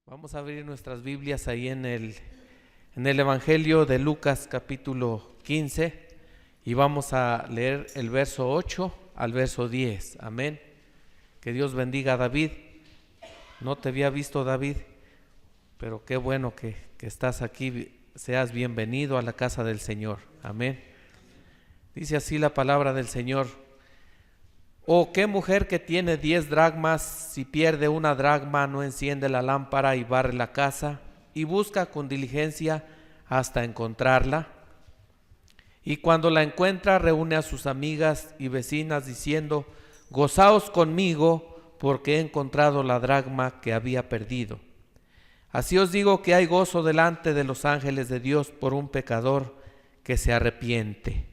Vamos a abrir nuestras Biblias ahí en el Evangelio de Lucas capítulo 15 y vamos a leer el verso 8 al verso 10. Amén. Que Dios bendiga a David. No te había visto, David, pero qué bueno que estás aquí. Seas bienvenido a la casa del Señor. Amén. Dice así la palabra del Señor. ¿O qué mujer que tiene 10 dracmas, si pierde una dracma, no enciende la lámpara y barre la casa y busca con diligencia hasta encontrarla? Y cuando la encuentra, reúne a sus amigas y vecinas diciendo: gozaos conmigo, porque he encontrado la dracma que había perdido. Así os digo que hay gozo delante de los ángeles de Dios por un pecador que se arrepiente.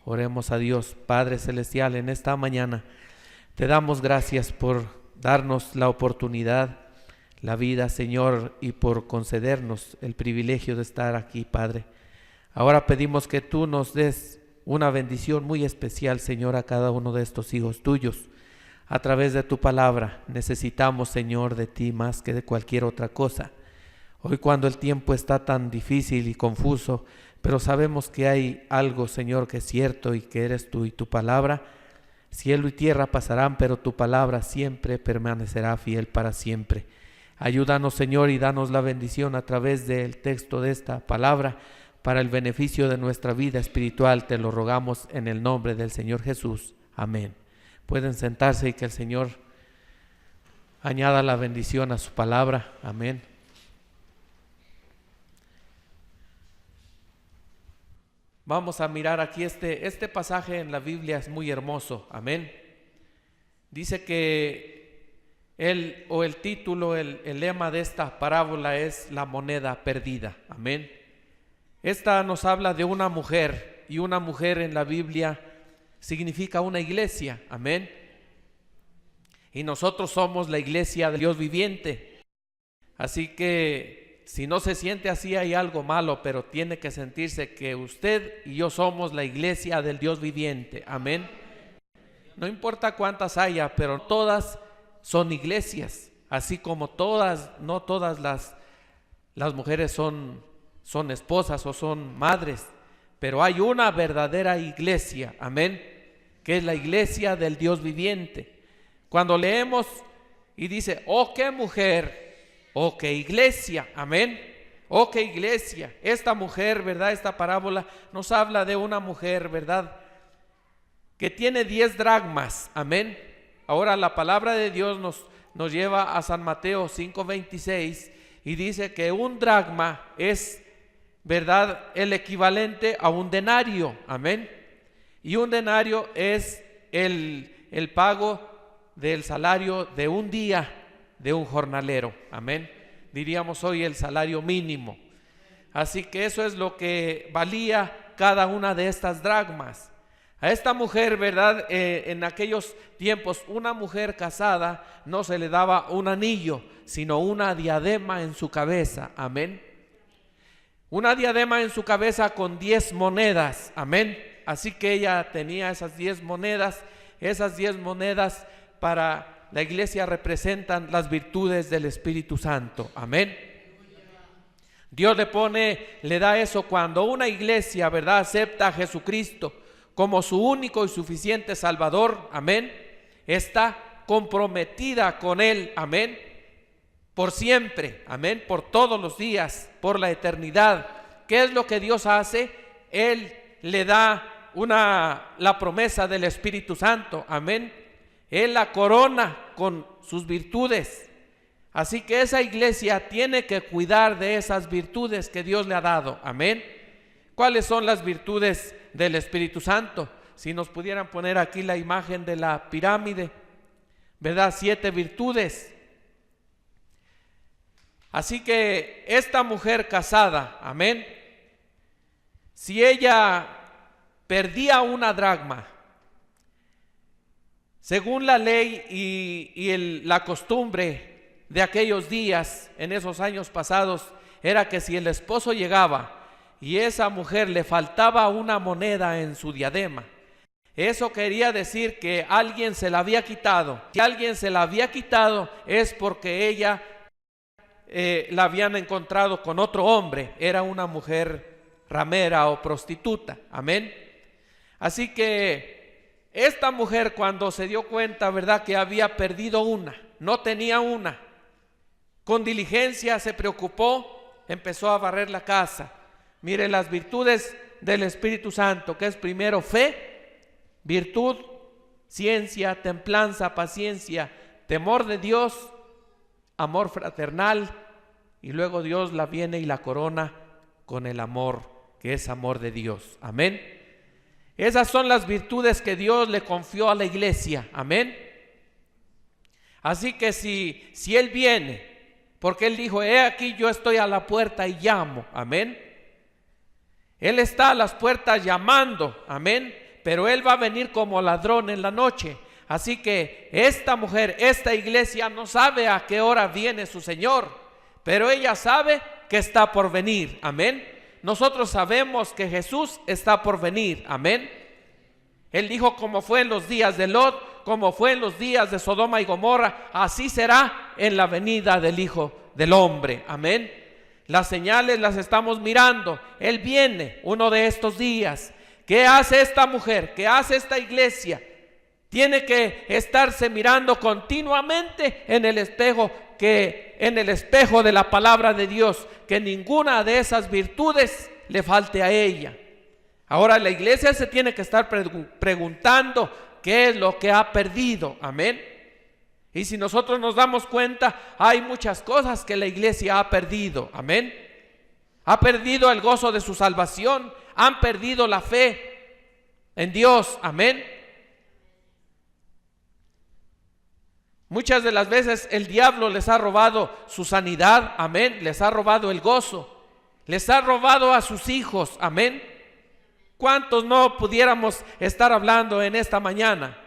Oremos a Dios. Padre celestial, en esta mañana te damos gracias por darnos la oportunidad, la vida, Señor, y por concedernos el privilegio de estar aquí, Padre. Ahora pedimos que tú nos des una bendición muy especial, Señor, a cada uno de estos hijos tuyos. A través de tu palabra necesitamos, Señor, de ti más que de cualquier otra cosa. Hoy, cuando el tiempo está tan difícil y confuso, pero sabemos que hay algo, Señor, que es cierto y que eres tú y tu palabra. Cielo y tierra pasarán, pero tu palabra siempre permanecerá fiel para siempre. Ayúdanos, Señor, y danos la bendición a través del texto de esta palabra para el beneficio de nuestra vida espiritual. Te lo rogamos en el nombre del Señor Jesús. Amén. Pueden sentarse y que el Señor añada la bendición a su palabra. Amén. Vamos a mirar aquí este pasaje en la Biblia, es muy hermoso. Amén. Dice que el título, el lema de esta parábola es la moneda perdida. Amén. Esta nos habla de una mujer, y una mujer en la Biblia significa una iglesia. Amén. Y nosotros somos la iglesia del Dios viviente. Así que si no se siente así, hay algo malo, pero tiene que sentirse que usted y yo somos la iglesia del Dios viviente. Amén. No importa cuántas haya, pero todas son iglesias, así como no todas las mujeres son esposas o son madres, pero hay una verdadera iglesia. Amén. Que es la iglesia del Dios viviente. Cuando leemos y dice: oh, qué mujer, oh, qué iglesia. Amén. Oh, qué iglesia. Esta mujer, ¿verdad? Esta parábola nos habla de una mujer, ¿verdad?, que tiene 10 dracmas. Amén. Ahora la palabra de Dios nos lleva a San Mateo 5:26 y dice que un dracma es, ¿verdad?, el equivalente a un denario. Amén. Y un denario es el pago del salario de un día de un jornalero. Amén. Diríamos hoy el salario mínimo. Así que eso es lo que valía cada una de estas dracmas. A esta mujer, ¿verdad?, en aquellos tiempos, una mujer casada no se le daba un anillo, sino una diadema en su cabeza. Amén. Una diadema en su cabeza con 10 monedas. Amén. Así que ella tenía esas 10 monedas. Esas 10 monedas para la iglesia representan las virtudes del Espíritu Santo. Amén. Dios le da eso cuando una iglesia, ¿verdad?, acepta a Jesucristo como su único y suficiente Salvador. Amén. Está comprometida con Él. Amén. Por siempre. Amén. Por todos los días, por la eternidad. ¿Qué es lo que Dios hace? Él le da la promesa del Espíritu Santo. Amén. Él la corona con sus virtudes. Así que esa iglesia tiene que cuidar de esas virtudes que Dios le ha dado. Amén. ¿Cuáles son las virtudes del Espíritu Santo? Si nos pudieran poner aquí la imagen de la pirámide, ¿verdad? 7 virtudes. Así que esta mujer casada, amén, si ella perdía una dracma, según la ley y la costumbre de aquellos días, en esos años pasados, era que si el esposo llegaba y esa mujer le faltaba una moneda en su diadema, eso quería decir que alguien se la había quitado. Si alguien se la había quitado es porque ella la habían encontrado con otro hombre, era una mujer ramera o prostituta, amén. Así que esta mujer, cuando se dio cuenta, ¿verdad?, que había perdido una, no tenía una, con diligencia se preocupó, empezó a barrer la casa. Mire las virtudes del Espíritu Santo, que es primero fe, virtud, ciencia, templanza, paciencia, temor de Dios, amor fraternal, y luego Dios la viene y la corona con el amor, que es amor de Dios, amén. Esas son las virtudes que Dios le confió a la iglesia, amén. Así que si Él viene, porque Él dijo, he aquí yo estoy a la puerta y llamo, amén. Él está a las puertas llamando, amén, pero Él va a venir como ladrón en la noche. Así que esta mujer, esta iglesia no sabe a qué hora viene su Señor, pero ella sabe que está por venir, amén. Nosotros sabemos que Jesús está por venir, amén. Él dijo, como fue en los días de Lot, como fue en los días de Sodoma y Gomorra, así será en la venida del Hijo del Hombre, amén. Las señales las estamos mirando. Él viene uno de estos días. ¿Qué hace esta mujer? ¿Qué hace esta iglesia? Tiene que estarse mirando continuamente en el espejo, de la palabra de Dios, que ninguna de esas virtudes le falte a ella. Ahora la iglesia se tiene que estar preguntando qué es lo que ha perdido, amén. Y si nosotros nos damos cuenta, hay muchas cosas que la iglesia ha perdido, amén. Ha perdido el gozo de su salvación, han perdido la fe en Dios, amén. Muchas de las veces el diablo les ha robado su sanidad, amén. Les ha robado el gozo, les ha robado a sus hijos, amén. ¿Cuántos no pudiéramos estar hablando en esta mañana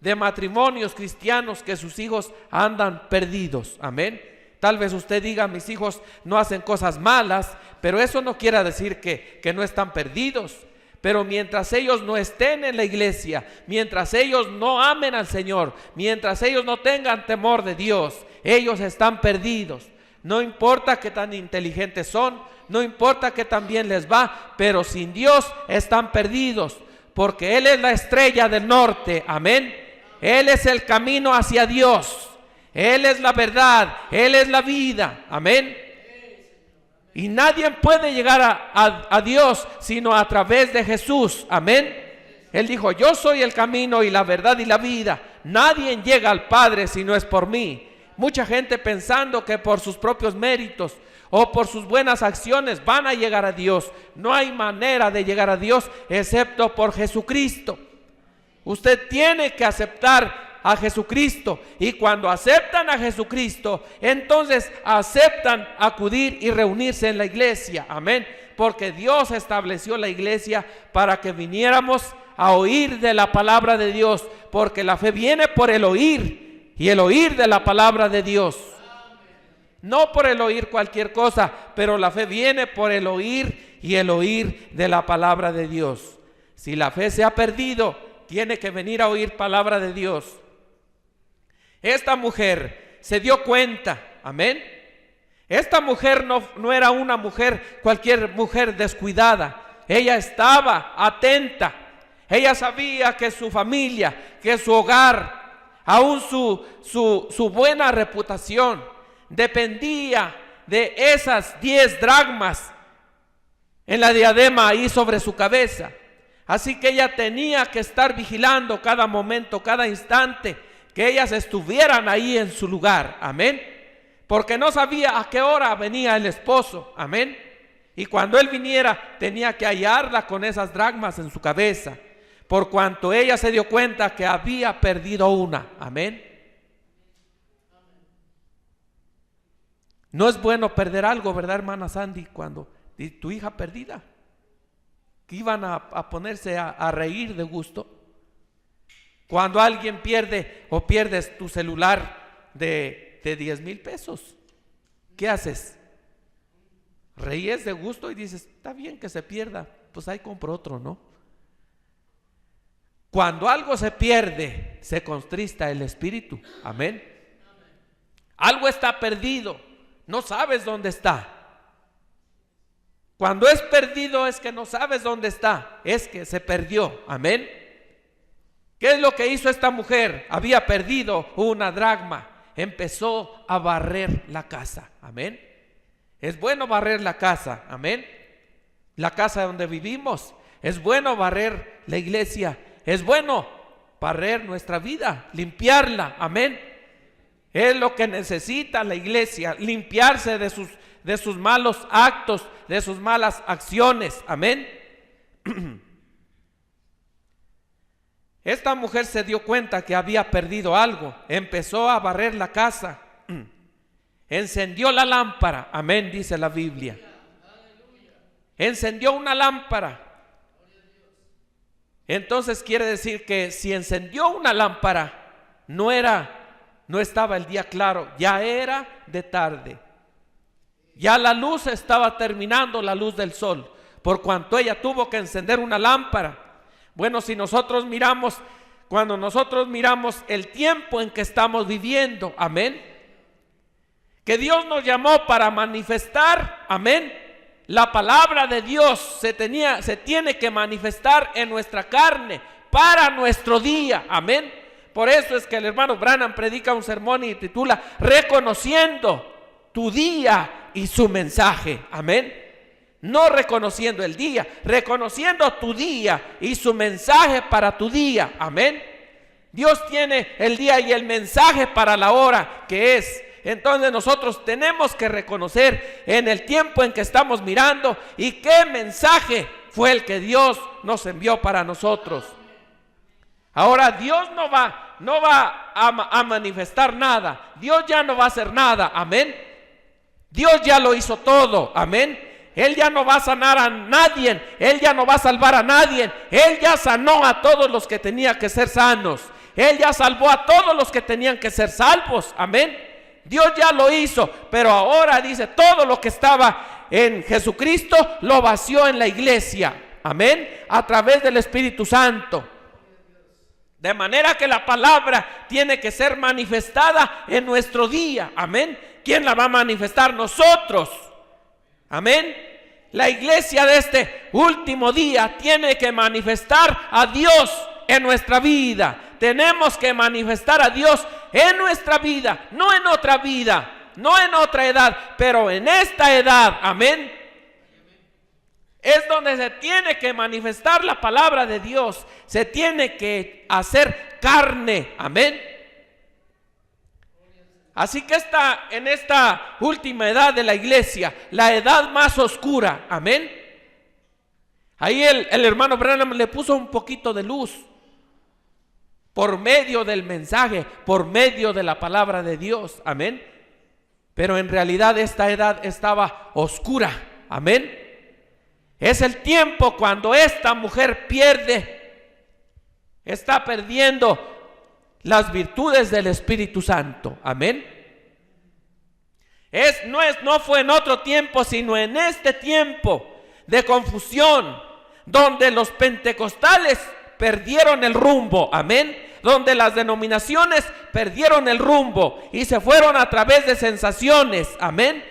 de matrimonios cristianos que sus hijos andan perdidos, amén? Tal vez usted diga, mis hijos no hacen cosas malas, pero eso no quiere decir que no están perdidos. Pero mientras ellos no estén en la iglesia, mientras ellos no amen al Señor, mientras ellos no tengan temor de Dios, ellos están perdidos. No importa qué tan inteligentes son, no importa qué tan bien les va, pero sin Dios están perdidos, porque Él es la estrella del norte, amén. Él es el camino hacia Dios, Él es la verdad, Él es la vida, amén. Y nadie puede llegar a Dios sino a través de Jesús, amén. Él dijo, yo soy el camino y la verdad y la vida. Nadie llega al Padre si no es por mí. Mucha gente pensando que por sus propios méritos o por sus buenas acciones van a llegar a Dios. No hay manera de llegar a Dios excepto por Jesucristo. Usted tiene que aceptar a Jesucristo, y cuando aceptan a Jesucristo, entonces aceptan acudir y reunirse en la iglesia, amén, porque Dios estableció la iglesia para que viniéramos a oír de la palabra de Dios, porque la fe viene por el oír, y el oír de la palabra de Dios, no por el oír cualquier cosa, pero la fe viene por el oír y el oír de la palabra de Dios. Si la fe se ha perdido, tiene que venir a oír palabra de Dios. Esta mujer se dio cuenta, amén. Esta mujer no era una mujer, cualquier mujer descuidada. Ella estaba atenta. Ella sabía que su familia, que su hogar, aún su buena reputación, dependía de esas 10 dracmas en la diadema ahí sobre su cabeza. Así que ella tenía que estar vigilando cada momento, cada instante, que ellas estuvieran ahí en su lugar, amén, porque no sabía a qué hora venía el esposo, amén, y cuando él viniera tenía que hallarla con esas dracmas en su cabeza, por cuanto ella se dio cuenta que había perdido una, amén. No es bueno perder algo, ¿verdad, hermana Sandy? Cuando tu hija perdida, que iban a ponerse a reír de gusto. Cuando alguien pierde o pierdes tu celular de 10,000 pesos, ¿qué haces? Reíes de gusto y dices, está bien que se pierda, pues ahí compro otro, ¿no? Cuando algo se pierde, se contrista el espíritu, amén. Algo está perdido, no sabes dónde está. Cuando es perdido es que no sabes dónde está, es que se perdió. Amén. ¿Qué es lo que hizo esta mujer? Había perdido una dracma. Empezó a barrer la casa. Amén. Es bueno barrer la casa. Amén. La casa donde vivimos. Es bueno barrer la iglesia. Es bueno barrer nuestra vida, limpiarla. Amén. Es lo que necesita la iglesia, limpiarse de sus malos actos, de sus malas acciones. Amén. Esta mujer se dio cuenta que había perdido algo. Empezó a barrer la casa. Encendió la lámpara. Amén, dice la Biblia. Encendió una lámpara. Entonces quiere decir que si encendió una lámpara, no estaba el día claro, ya era de tarde. Ya la luz estaba terminando, la luz del sol, por cuanto ella tuvo que encender una lámpara. Bueno, si nosotros miramos, cuando nosotros miramos el tiempo en que estamos viviendo, amén, que Dios nos llamó para manifestar, amén, la palabra de Dios se tiene que manifestar en nuestra carne para nuestro día, amén. Por eso es que el hermano Branham predica un sermón y titula Reconociendo tu día y su mensaje, amén. No reconociendo el día, reconociendo tu día y su mensaje para tu día, amén. Dios tiene el día y el mensaje para la hora que es. Entonces nosotros tenemos que reconocer en el tiempo en que estamos mirando y qué mensaje fue el que Dios nos envió para nosotros. Ahora Dios no va a manifestar nada. Dios ya no va a hacer nada, amén. Dios ya lo hizo todo, amén. Él ya no va a sanar a nadie, Él ya no va a salvar a nadie. Él ya sanó a todos los que tenían que ser sanos. Él ya salvó a todos los que tenían que ser salvos, amén. Dios ya lo hizo, pero ahora dice, todo lo que estaba en Jesucristo lo vació en la iglesia, amén, a través del Espíritu Santo. De manera que la palabra tiene que ser manifestada en nuestro día, amén. ¿Quién la va a manifestar? Nosotros, amén. La iglesia de este último día tiene que manifestar a Dios en nuestra vida. Tenemos que manifestar a Dios en nuestra vida, no en otra vida, no en otra edad, pero en esta edad, amén. Es donde se tiene que manifestar la palabra de Dios, se tiene que hacer carne, amén. Así que en esta última edad de la iglesia, la edad más oscura, amén. Ahí el hermano Branham le puso un poquito de luz por medio del mensaje, por medio de la palabra de Dios, amén. Pero en realidad esta edad estaba oscura, amén. Es el tiempo cuando esta mujer está perdiendo las virtudes del Espíritu Santo, amén. No fue en otro tiempo, sino en este tiempo de confusión, donde los pentecostales perdieron el rumbo, amén. Donde las denominaciones perdieron el rumbo y se fueron a través de sensaciones, amén.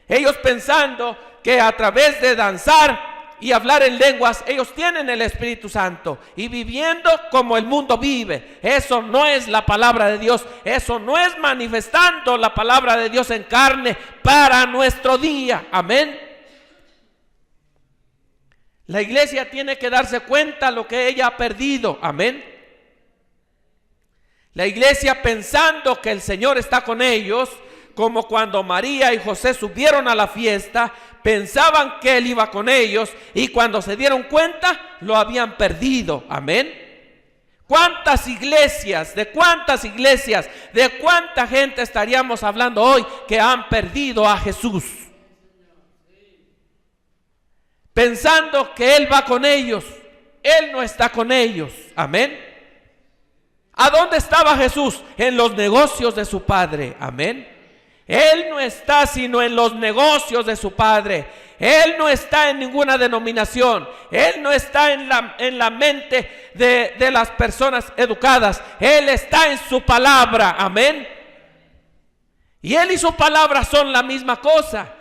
Ellos pensando que a través de danzar y hablar en lenguas, ellos tienen el Espíritu Santo y viviendo como el mundo vive. Eso no es la palabra de Dios, eso no es manifestando la palabra de Dios en carne para nuestro día, amén. La iglesia tiene que darse cuenta de lo que ella ha perdido, amén. La iglesia pensando que el Señor está con ellos, como cuando María y José subieron a la fiesta, pensaban que Él iba con ellos y cuando se dieron cuenta lo habían perdido, amén. ¿Cuántas iglesias, de cuánta gente estaríamos hablando hoy que han perdido a Jesús? Pensando que Él va con ellos, Él no está con ellos, amén. ¿A dónde estaba Jesús? En los negocios de su Padre, amén. Él no está sino en los negocios de su Padre. Él no está en ninguna denominación. Él no está en la mente de las personas educadas. Él está en su palabra, amén. Y Él y su palabra son la misma cosa.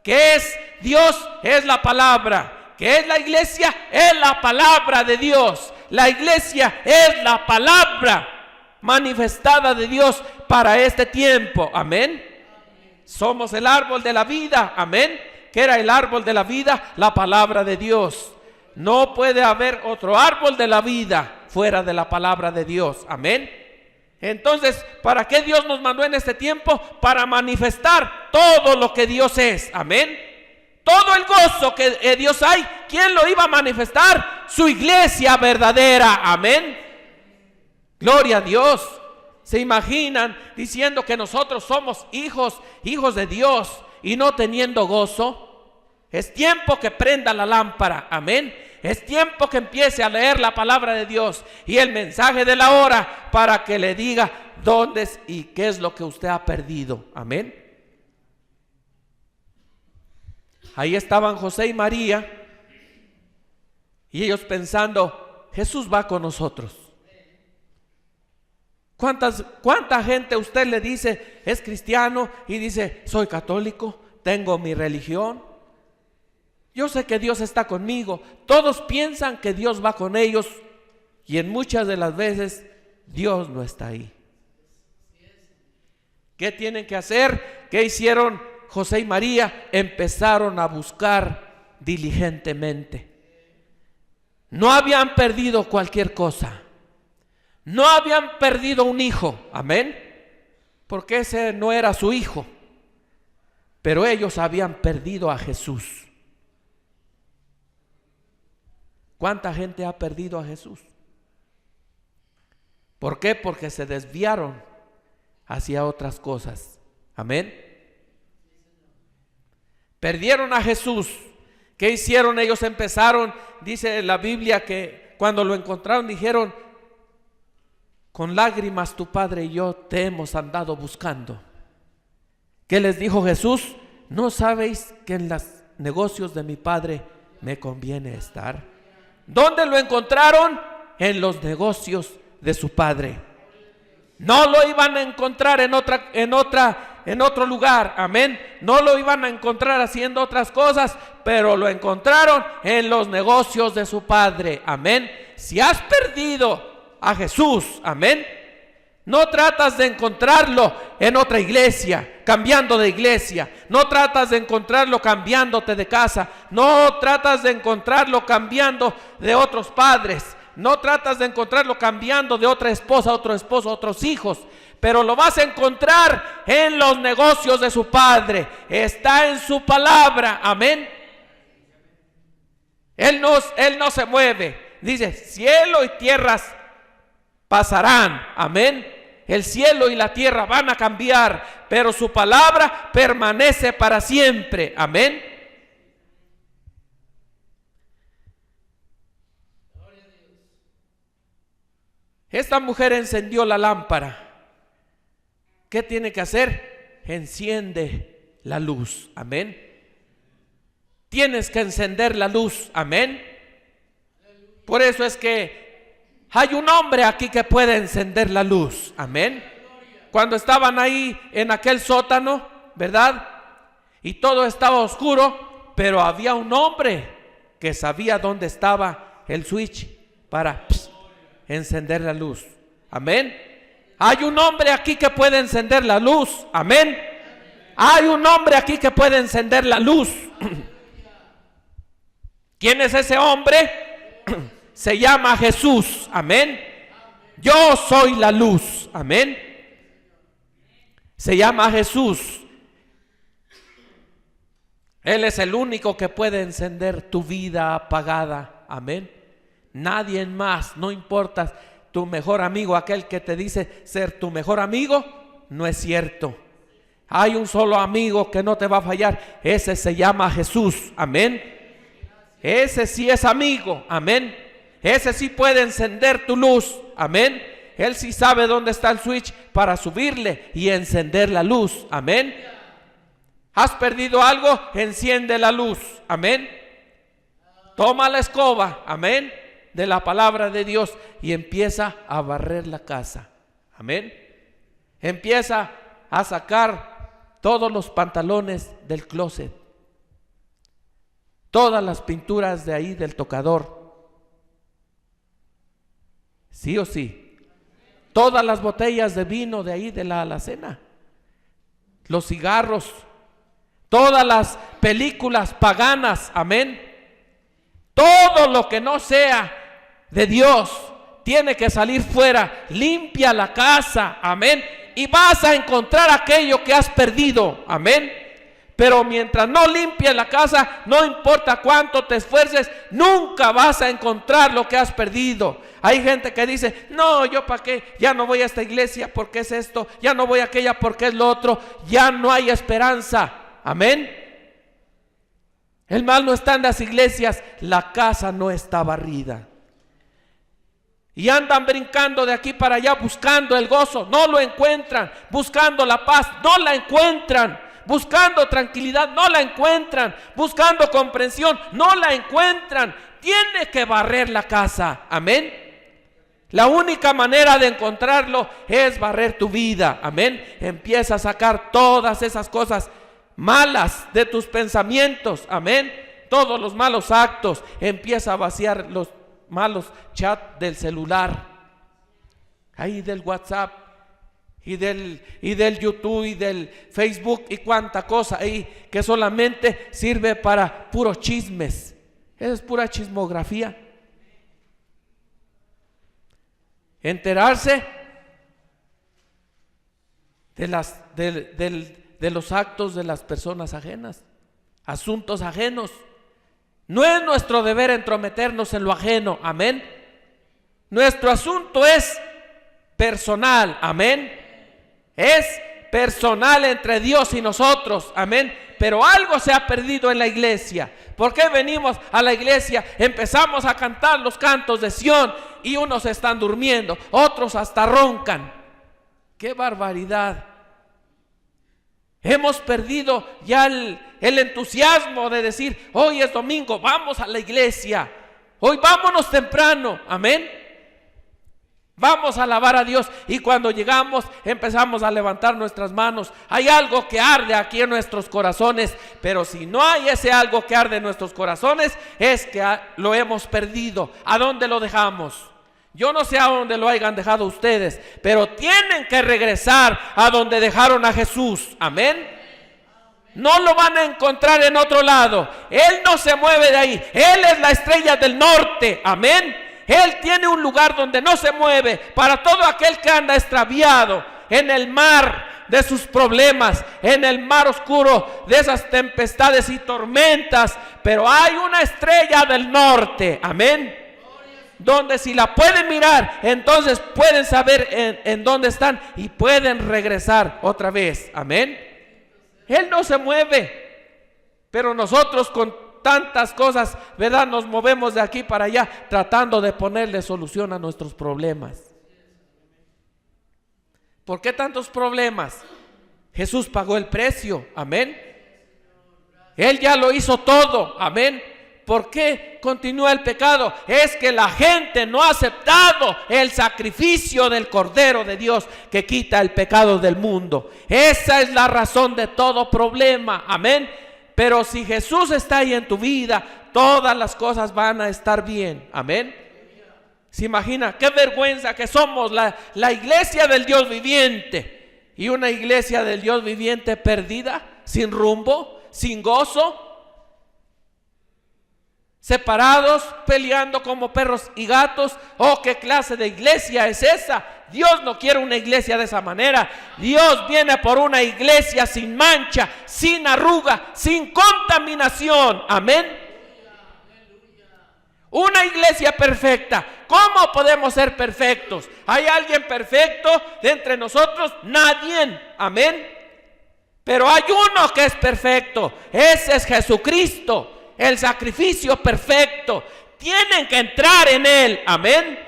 Que es Dios, es la palabra. Que es la iglesia, es la palabra de Dios. La iglesia es la palabra manifestada de Dios para este tiempo. Amén. Somos el árbol de la vida. Amén. ¿Qué era el árbol de la vida? La palabra de Dios. No puede haber otro árbol de la vida fuera de la palabra de Dios. Amén. Entonces, ¿para qué Dios nos mandó en este tiempo? Para manifestar todo lo que Dios es. Amén. Todo el gozo que Dios hay, ¿quién lo iba a manifestar? Su iglesia verdadera. Amén. Gloria a Dios. ¿Se imaginan diciendo que nosotros somos hijos de Dios y no teniendo gozo? Es tiempo que prenda la lámpara. Amén. Es tiempo que empiece a leer la palabra de Dios y el mensaje de la hora, para que le diga dónde es y qué es lo que usted ha perdido. Amén. Ahí estaban José y María, y ellos pensando, Jesús va con nosotros. ¿Cuánta gente usted le dice es cristiano y dice, soy católico, tengo mi religión? Yo sé que Dios está conmigo. Todos piensan que Dios va con ellos, y en muchas de las veces Dios no está ahí. ¿Qué tienen que hacer? ¿Qué hicieron José y María? Empezaron a buscar diligentemente. No habían perdido cualquier cosa. No habían perdido un hijo. Amén. Porque ese no era su hijo. Pero ellos habían perdido a Jesús. ¿Cuánta gente ha perdido a Jesús? ¿Por qué? Porque se desviaron hacia otras cosas. Amén. Perdieron a Jesús. ¿Qué hicieron? Ellos empezaron, dice la Biblia, que cuando lo encontraron dijeron, con lágrimas tu padre y yo te hemos andado buscando. ¿Qué les dijo Jesús? ¿No sabéis que en los negocios de mi padre me conviene estar? ¿Dónde lo encontraron? En los negocios de su padre. No lo iban a encontrar en otro lugar. Amén. No lo iban a encontrar haciendo otras cosas, pero lo encontraron en los negocios de su padre. Amén. Si has perdido a Jesús, amén, no tratas de encontrarlo en otra iglesia, cambiando de iglesia. No tratas de encontrarlo cambiándote de casa. No tratas de encontrarlo cambiando de otros padres. No tratas de encontrarlo cambiando de otra esposa, otro esposo, otros hijos. Pero lo vas a encontrar en los negocios de su padre. Está en su palabra. Amén. Él no se mueve. Dice, cielo y tierras pasarán. Amén. El cielo y la tierra van a cambiar, pero su palabra permanece para siempre. Amén. Esta mujer encendió la lámpara. ¿Qué tiene que hacer? Enciende la luz. Amén. Tienes que encender la luz. Amén. Por eso es que hay un hombre aquí que puede encender la luz. Amén. Cuando estaban ahí en aquel sótano, ¿verdad? Y todo estaba oscuro, pero había un hombre que sabía dónde estaba el switch para encender la luz. Amén. Hay un hombre aquí que puede encender la luz. Amén. Hay un hombre aquí que puede encender la luz. ¿Quién es ese hombre? Se llama Jesús. Amén. Yo soy la luz. Amén. Se llama Jesús. Él es el único que puede encender tu vida apagada. Amén. Nadie más. No importa tu mejor amigo, aquel que te dice ser tu mejor amigo, no es cierto. Hay un solo amigo que no te va a fallar. Ese se llama Jesús. Amén. Ese sí es amigo. Amén. Ese sí puede encender tu luz. Amén. Él sí sabe dónde está el switch para subirle y encender la luz. Amén. ¿Has perdido algo? Enciende la luz. Amén. Toma la escoba. Amén. De la palabra de Dios y empieza a barrer la casa. Amén. Empieza a sacar todos los pantalones del closet, todas las pinturas de ahí del tocador, sí o sí, todas las botellas de vino de ahí de la alacena, los cigarros, todas las películas paganas, amén. Todo lo que no sea de Dios tiene que salir fuera. Limpia la casa, amén, y vas a encontrar aquello que has perdido, amén. Pero mientras no limpies la casa, no importa cuánto te esfuerces, nunca vas a encontrar lo que has perdido. Hay gente que dice, no, yo para qué, ya no voy a esta iglesia porque es esto, ya no voy a aquella porque es lo otro. Ya no hay esperanza, amén. El mal no está en las iglesias, la casa no está barrida. Y andan brincando de aquí para allá buscando el gozo, no lo encuentran. Buscando la paz, no la encuentran. Buscando tranquilidad, no la encuentran. Buscando comprensión, no la encuentran. Tiene que barrer la casa, amén. La única manera de encontrarlo es barrer tu vida, amén. Empieza a sacar todas esas cosas malas de tus pensamientos, amén. Todos los malos actos. Empieza a vaciar los malos chats del celular, ahí del WhatsApp y del YouTube y del Facebook y cuánta cosa ahí que solamente sirve para puros chismes. Esa es pura chismografía. Enterarse de los actos de las personas ajenas, asuntos ajenos. No es nuestro deber entrometernos en lo ajeno, amén. Nuestro asunto es personal, amén. Es personal entre Dios y nosotros, amén. Pero algo se ha perdido en la iglesia. ¿Por qué venimos a la iglesia? Empezamos a cantar los cantos de Sión y unos están durmiendo, otros hasta roncan. ¡Qué barbaridad! Hemos perdido ya el entusiasmo de decir, hoy es domingo, vamos a la iglesia. Hoy vámonos temprano, amén. Vamos a alabar a Dios y cuando llegamos empezamos a levantar nuestras manos. Hay algo que arde aquí en nuestros corazones, pero si no hay ese algo que arde en nuestros corazones, es que lo hemos perdido. ¿A dónde lo dejamos? Yo no sé a dónde lo hayan dejado ustedes, pero tienen que regresar a donde dejaron a Jesús, amén. No lo van a encontrar en otro lado. Él no se mueve de ahí. Él es la estrella del norte, amén. Él tiene un lugar donde no se mueve para todo aquel que anda extraviado en el mar de sus problemas, en el mar oscuro de esas tempestades y tormentas. Pero hay una estrella del norte, amén, donde si la pueden mirar, entonces pueden saber en dónde están y pueden regresar otra vez, amén. Él no se mueve, pero nosotros con tantas cosas, ¿verdad?, nos movemos de aquí para allá tratando de ponerle solución a nuestros problemas. ¿Por qué tantos problemas? Jesús pagó el precio, amén. Él ya lo hizo todo, amén. ¿Por qué continúa el pecado? Es que la gente no ha aceptado el sacrificio del Cordero de Dios que quita el pecado del mundo. Esa es la razón de todo problema, amén. Pero si Jesús está ahí en tu vida, todas las cosas van a estar bien, amén. ¿Se imagina? Qué vergüenza que somos la iglesia del Dios viviente, y una iglesia del Dios viviente perdida, sin rumbo, sin gozo, separados, peleando como perros y gatos. Oh, ¿qué clase de iglesia es esa? Dios no quiere una iglesia de esa manera. Dios viene por una iglesia sin mancha, sin arruga, sin contaminación, amén. Una iglesia perfecta. ¿Cómo podemos ser perfectos? ¿Hay alguien perfecto de entre nosotros? Nadie, amén. Pero hay uno que es perfecto. Ese es Jesucristo, el sacrificio perfecto. Tienen que entrar en Él, amén.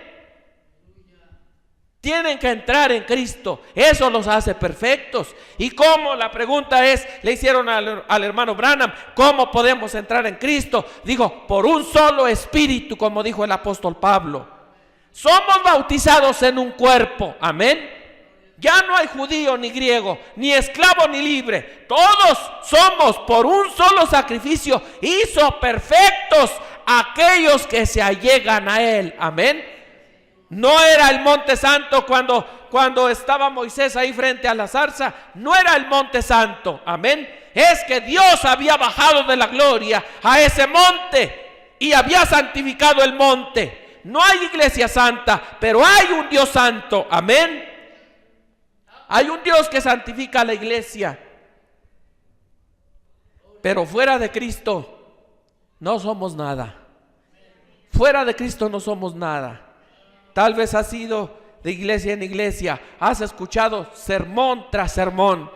Tienen que entrar en Cristo. Eso los hace perfectos. ¿Y cómo? La pregunta es, le hicieron al hermano Branham, ¿cómo podemos entrar en Cristo? Dijo, por un solo espíritu, como dijo el apóstol Pablo. Somos bautizados en un cuerpo, amén. Ya no hay judío ni griego, ni esclavo ni libre. Todos somos por un solo sacrificio. Hizo perfectos aquellos que se allegan a Él. Amén. No era el monte santo cuando estaba Moisés ahí frente a la zarza. No era el monte santo. Amén. Es que Dios había bajado de la gloria a ese monte y había santificado el monte. No hay iglesia santa, pero hay un Dios santo. Amén. Hay un Dios que santifica a la iglesia. Pero fuera de Cristo no somos nada. Fuera de Cristo no somos nada. Tal vez has ido de iglesia en iglesia, has escuchado sermón tras sermón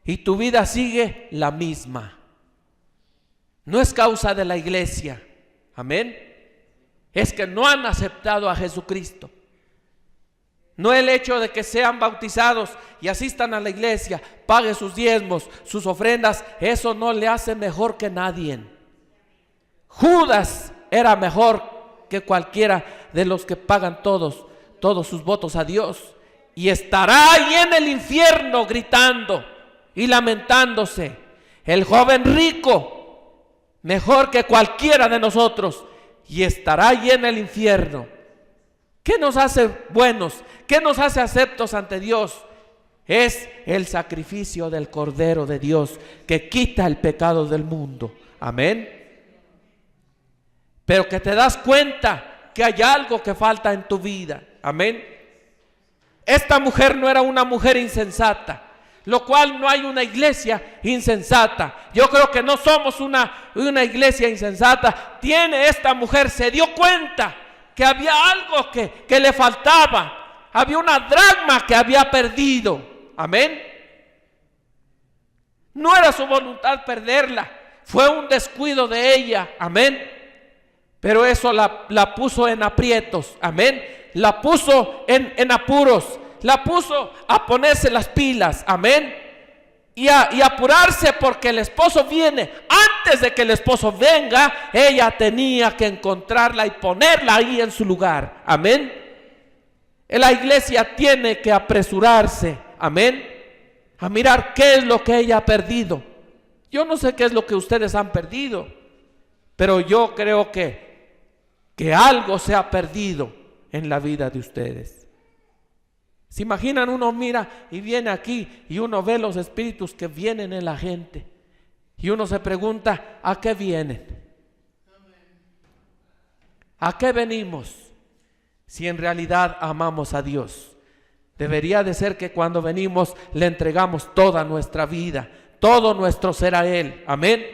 y tu vida sigue la misma. No es causa de la iglesia. Amén. Es que no han aceptado a Jesucristo. No el hecho de que sean bautizados y asistan a la iglesia, paguen sus diezmos, sus ofrendas, eso no le hace mejor que nadie. Judas era mejor que cualquiera de los que pagan todos sus votos a Dios, y estará ahí en el infierno gritando y lamentándose. El joven rico, mejor que cualquiera de nosotros, y estará ahí en el infierno. ¿Qué nos hace buenos? ¿Qué nos hace aceptos ante Dios? Es el sacrificio del Cordero de Dios que quita el pecado del mundo. Amén. Pero que te das cuenta que hay algo que falta en tu vida. Amén. Esta mujer no era una mujer insensata, lo cual no hay una iglesia insensata. Yo creo que no somos una iglesia insensata. Esta mujer se dio cuenta que había algo que le faltaba. Había una dracma que había perdido. Amén. No era su voluntad perderla, fue un descuido de ella. Amén. Pero eso la puso en aprietos. Amén. La puso en apuros. La puso a ponerse las pilas. Amén. Y apurarse porque el esposo viene. Antes de que el esposo venga, ella tenía que encontrarla y ponerla ahí en su lugar. Amén. La iglesia tiene que apresurarse. Amén. A mirar qué es lo que ella ha perdido. Yo no sé qué es lo que ustedes han perdido, pero yo creo que algo se ha perdido en la vida de ustedes. ¿Se imaginan? Uno mira y viene aquí y uno ve los espíritus que vienen en la gente y uno se pregunta, ¿a qué vienen? ¿A qué venimos? Si en realidad amamos a Dios, debería de ser que cuando venimos le entregamos toda nuestra vida, todo nuestro ser a Él. Amén.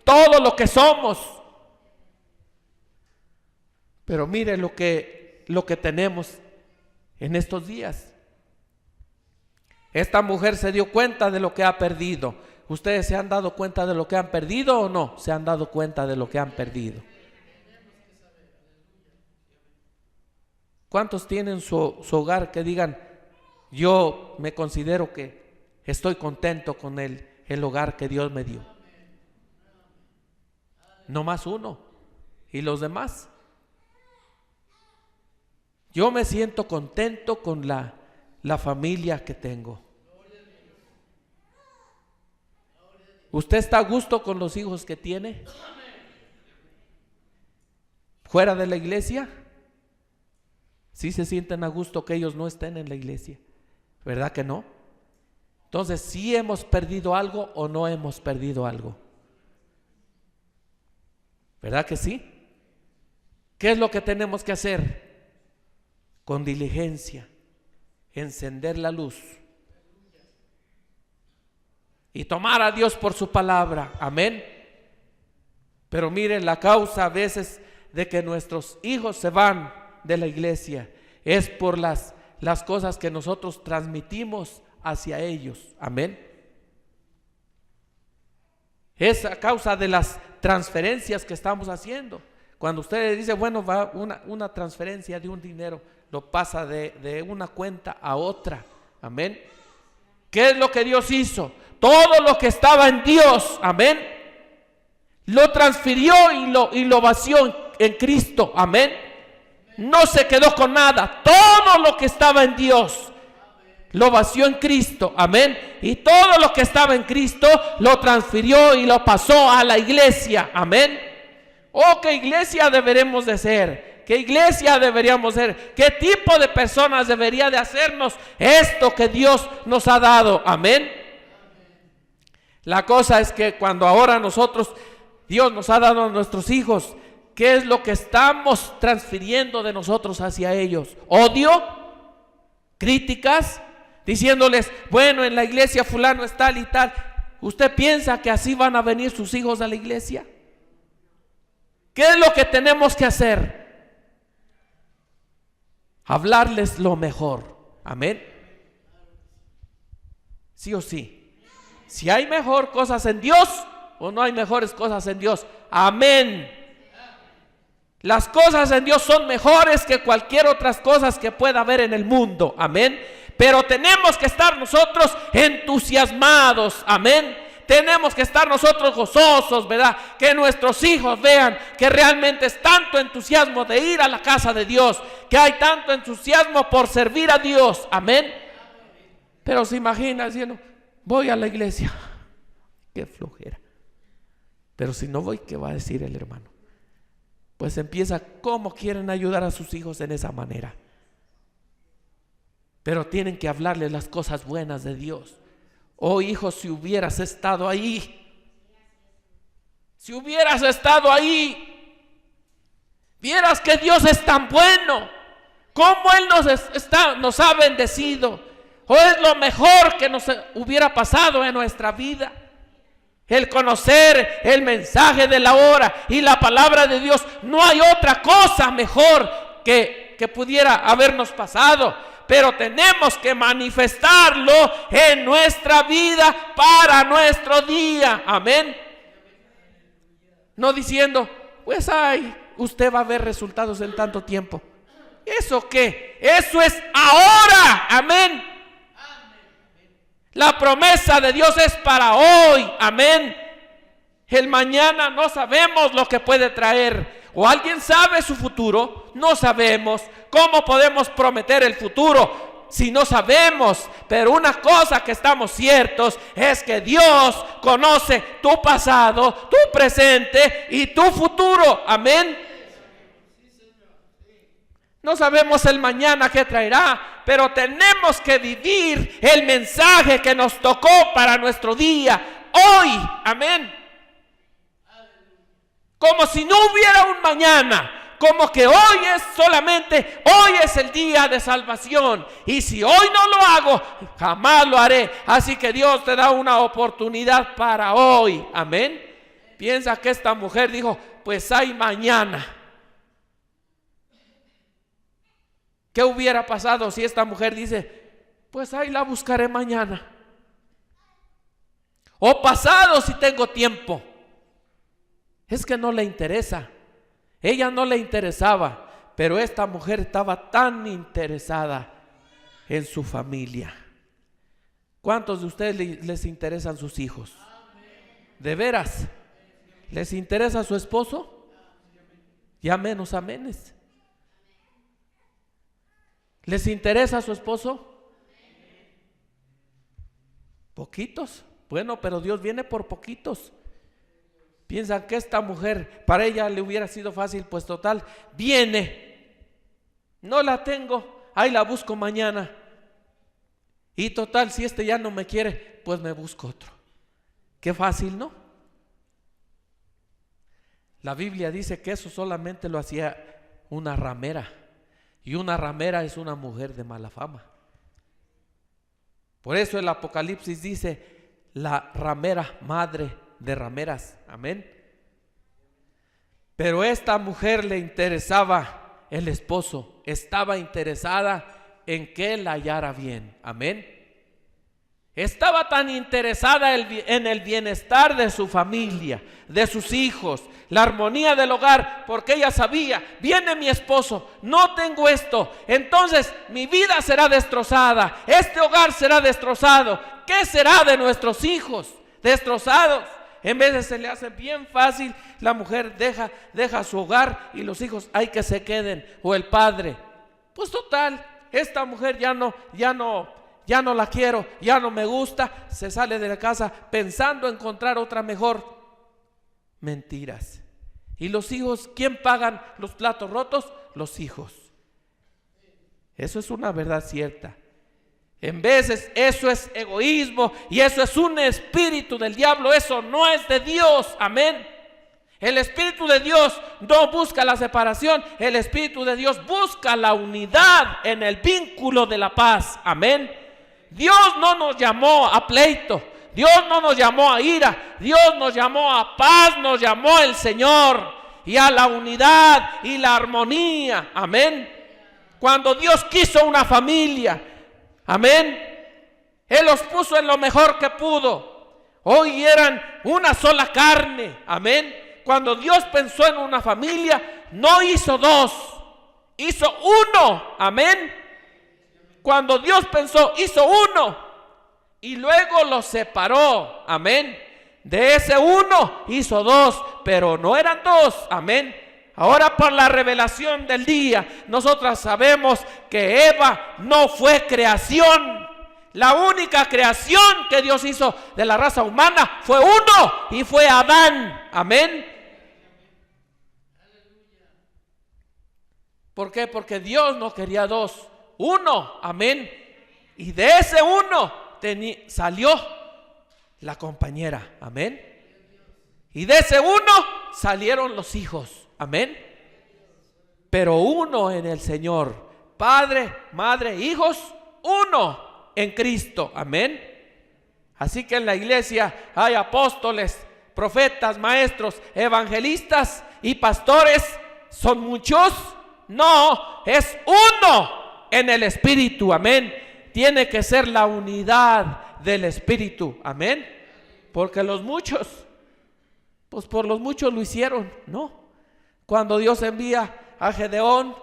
Todo lo que somos. Pero mire lo que tenemos en estos días. Esta mujer se dio cuenta de lo que ha perdido. ¿Ustedes se han dado cuenta de lo que han perdido o no? ¿Se han dado cuenta de lo que han perdido? ¿Cuántos tienen su hogar que digan, yo me considero que estoy contento con el hogar que Dios me dio? No más uno. ¿Y los demás? Yo me siento contento con la familia que tengo. ¿Usted está a gusto con los hijos que tiene? ¿Fuera de la iglesia? ¿Sí se sienten a gusto que ellos no estén en la iglesia? ¿Verdad que no? Entonces, ¿sí hemos perdido algo o no hemos perdido algo? ¿Verdad que sí? ¿Qué es lo que tenemos que hacer? Con diligencia, encender la luz y tomar a Dios por su palabra. Amén. Pero miren, la causa a veces de que nuestros hijos se van de la iglesia es por las cosas que nosotros transmitimos hacia ellos. Amén. Es a causa de las transferencias que estamos haciendo. Cuando usted dice, bueno, va una transferencia de un dinero, lo pasa de una cuenta a otra. Amén. ¿Qué es lo que Dios hizo? Todo lo que estaba en Dios, amén, lo transfirió y lo vació en Cristo. Amén. No se quedó con nada. Todo lo que estaba en Dios lo vació en Cristo, amén, y todo lo que estaba en Cristo lo transfirió y lo pasó a la iglesia, amén. Oh, ¿qué iglesia deberemos de ser? ¿Qué iglesia deberíamos ser? ¿Qué tipo de personas debería de hacernos esto que Dios nos ha dado? Amén. La cosa es que cuando ahora Dios nos ha dado a nuestros hijos, ¿qué es lo que estamos transfiriendo de nosotros hacia ellos? ¿Odio? ¿Críticas? Diciéndoles, bueno, en la iglesia fulano es tal y tal. ¿Usted piensa que así van a venir sus hijos a la iglesia? ¿Qué es lo que tenemos que hacer? Hablarles lo mejor, amén. Sí o sí. Si hay mejor cosas en Dios o no hay mejores cosas en Dios, amén. Las cosas en Dios son mejores que cualquier otras cosas que pueda haber en el mundo, amén. Pero tenemos que estar nosotros entusiasmados, amén. Tenemos que estar nosotros gozosos, ¿verdad? Que nuestros hijos vean que realmente es tanto entusiasmo de ir a la casa de Dios, que hay tanto entusiasmo por servir a Dios, amén. Pero se imagina diciendo, voy a la iglesia, qué flojera. Pero si no voy, ¿qué va a decir el hermano? Pues empieza, ¿cómo quieren ayudar a sus hijos en esa manera? Pero tienen que hablarles las cosas buenas de Dios. Oh hijo, si hubieras estado ahí, vieras que Dios es tan bueno, cómo Él nos ha bendecido. O es lo mejor que nos hubiera pasado en nuestra vida, el conocer el mensaje de la hora y la palabra de Dios. No hay otra cosa mejor que pudiera habernos pasado. Pero tenemos que manifestarlo en nuestra vida para nuestro día, amén. No diciendo, pues usted va a ver resultados en tanto tiempo. ¿Eso qué? Eso es ahora, amén. La promesa de Dios es para hoy, amén. El mañana no sabemos lo que puede traer. ¿O alguien sabe su futuro? No sabemos. ¿Cómo podemos prometer el futuro si no sabemos? Pero una cosa que estamos ciertos es que Dios conoce tu pasado, tu presente y tu futuro. Amén. No sabemos el mañana que traerá, pero tenemos que vivir el mensaje que nos tocó para nuestro día, hoy. Amén. Como si no hubiera un mañana, como que hoy es el día de salvación. Y si hoy no lo hago, jamás lo haré. Así que Dios te da una oportunidad para hoy. Amén. Piensa que esta mujer dijo, pues hay mañana. ¿Qué hubiera pasado si esta mujer dice, pues ahí la buscaré mañana? O pasado si tengo tiempo. Es que no le interesa. Ella no le interesaba, pero esta mujer estaba tan interesada en su familia. ¿Cuántos de ustedes les interesan sus hijos? ¿De veras? ¿Les interesa su esposo? Ya menos amenes. ¿Les interesa su esposo? Poquitos. Bueno, pero Dios viene por poquitos. Piensan que esta mujer, para ella le hubiera sido fácil, pues total, viene, no la tengo, ahí la busco mañana. Y total, si este ya no me quiere, pues me busco otro. Qué fácil, ¿no? La Biblia dice que eso solamente lo hacía una ramera. Y una ramera es una mujer de mala fama. Por eso el Apocalipsis dice, la ramera, madre de rameras, amén. Pero esta mujer le interesaba el esposo, estaba interesada en que la hallara bien, amén. Estaba tan interesada en el bienestar de su familia, de sus hijos, la armonía del hogar, porque ella sabía, viene mi esposo, no tengo esto, entonces mi vida será destrozada, este hogar será destrozado. ¿Qué será de nuestros hijos destrozados? En vez de se le hace bien fácil, la mujer deja su hogar y los hijos hay que se queden, o el padre. Pues total, esta mujer ya no ya no la quiero, ya no me gusta, se sale de la casa pensando encontrar otra mejor. Mentiras. Y los hijos, ¿quién pagan los platos rotos? Los hijos. Eso es una verdad cierta. En veces eso es egoísmo y eso es un espíritu del diablo. Eso no es de Dios. Amén. El Espíritu de Dios no busca la separación. El Espíritu de Dios busca la unidad en el vínculo de la paz. Amén. Dios no nos llamó a pleito. Dios no nos llamó a ira. Dios nos llamó a paz. Nos llamó el Señor y a la unidad y la armonía. Amén. Cuando Dios quiso una familia, amén, Él los puso en lo mejor que pudo. Hoy eran una sola carne. Amén. Cuando Dios pensó en una familia, no hizo dos, hizo uno. Amén. Cuando Dios pensó, hizo uno y luego los separó. Amén. De ese uno hizo dos, pero no eran dos. Amén. Ahora, por la revelación del día, nosotros sabemos que Eva no fue creación. La única creación que Dios hizo de la raza humana fue uno, y fue Adán. Amén. ¿Por qué? Porque Dios no quería dos, uno. Amén. Y de ese uno salió la compañera. Amén. Y de ese uno salieron los hijos. Amén. Pero uno en el Señor. Padre, madre, hijos, uno en Cristo. Amén. Así que en la iglesia hay apóstoles, profetas, maestros, evangelistas y pastores. ¿Son muchos? No, es uno en el Espíritu. Amén. Tiene que ser la unidad del Espíritu. Amén. Porque los muchos, pues por los muchos lo hicieron. No. Cuando Dios envía a Gedeón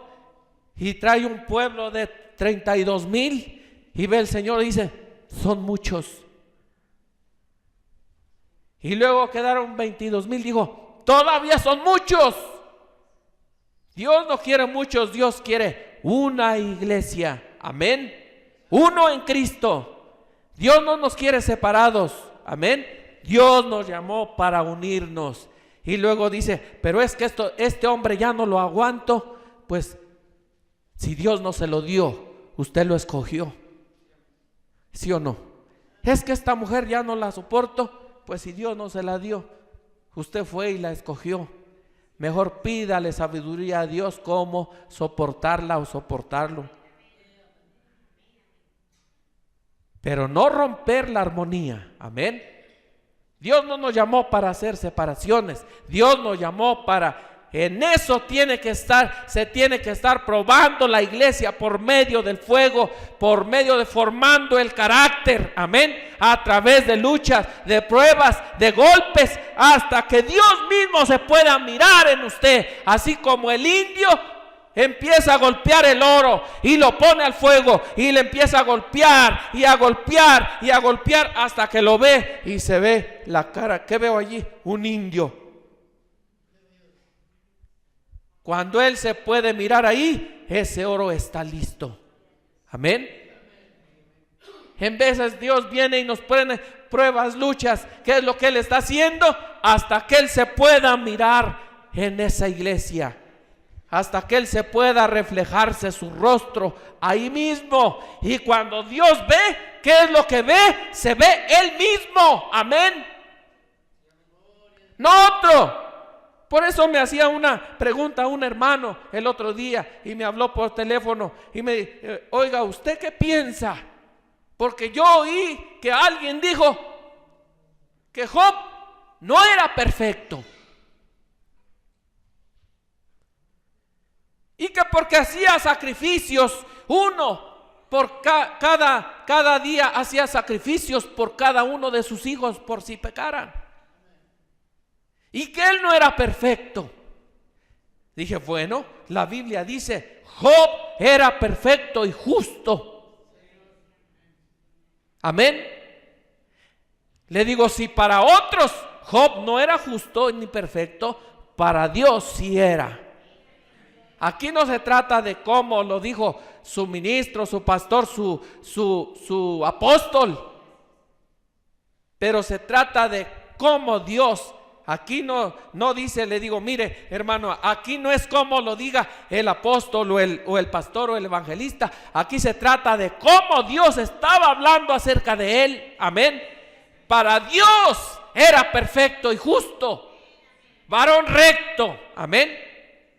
y trae un pueblo de 32,000 y ve el Señor y dice, son muchos. Y luego quedaron 22,000, dijo, todavía son muchos. Dios no quiere muchos, Dios quiere una iglesia. Amén. Uno en Cristo. Dios no nos quiere separados. Amén. Dios nos llamó para unirnos. Y luego dice, pero es que este hombre ya no lo aguanto. Pues si Dios no se lo dio, usted lo escogió. ¿Sí o no? Es que esta mujer ya no la soporto. Pues si Dios no se la dio, usted fue y la escogió. Mejor pídale sabiduría a Dios cómo soportarla o soportarlo. Pero no romper la armonía. Amén. Dios no nos llamó para hacer separaciones. Dios nos llamó para, en eso se tiene que estar probando la iglesia por medio del fuego, por medio de formando el carácter. Amén. A través de luchas, de pruebas, de golpes, hasta que Dios mismo se pueda mirar en usted. Así como el indio empieza a golpear el oro y lo pone al fuego y le empieza a golpear y a golpear y a golpear hasta que lo ve y se ve la cara. ¿Qué veo allí? Un indio. Cuando él se puede mirar ahí, ese oro está listo. Amén. En veces Dios viene y nos pone pruebas, luchas. ¿Qué es lo que Él está haciendo? Hasta que Él se pueda mirar en esa iglesia. Hasta que Él se pueda reflejarse su rostro ahí mismo. Y cuando Dios ve, ¿qué es lo que ve? Se ve Él mismo. Amén. No otro. Por eso me hacía una pregunta un hermano el otro día y me habló por teléfono y me dijo, oiga, ¿usted qué piensa? Porque yo oí que alguien dijo que Job no era perfecto. Y que porque hacía sacrificios, uno por cada día hacía sacrificios por cada uno de sus hijos por si pecaran. Y que él no era perfecto. Dije, bueno, la Biblia dice, Job era perfecto y justo. Amén. Le digo, si para otros Job no era justo ni perfecto, para Dios sí era. Aquí no se trata de cómo lo dijo su ministro, su pastor, su apóstol, pero se trata de cómo Dios. Aquí no dice, le digo, mire hermano, aquí no es como lo diga el apóstol o el pastor o el evangelista. Aquí se trata de cómo Dios estaba hablando acerca de él. Amén. Para Dios era perfecto y justo, varón recto. Amén.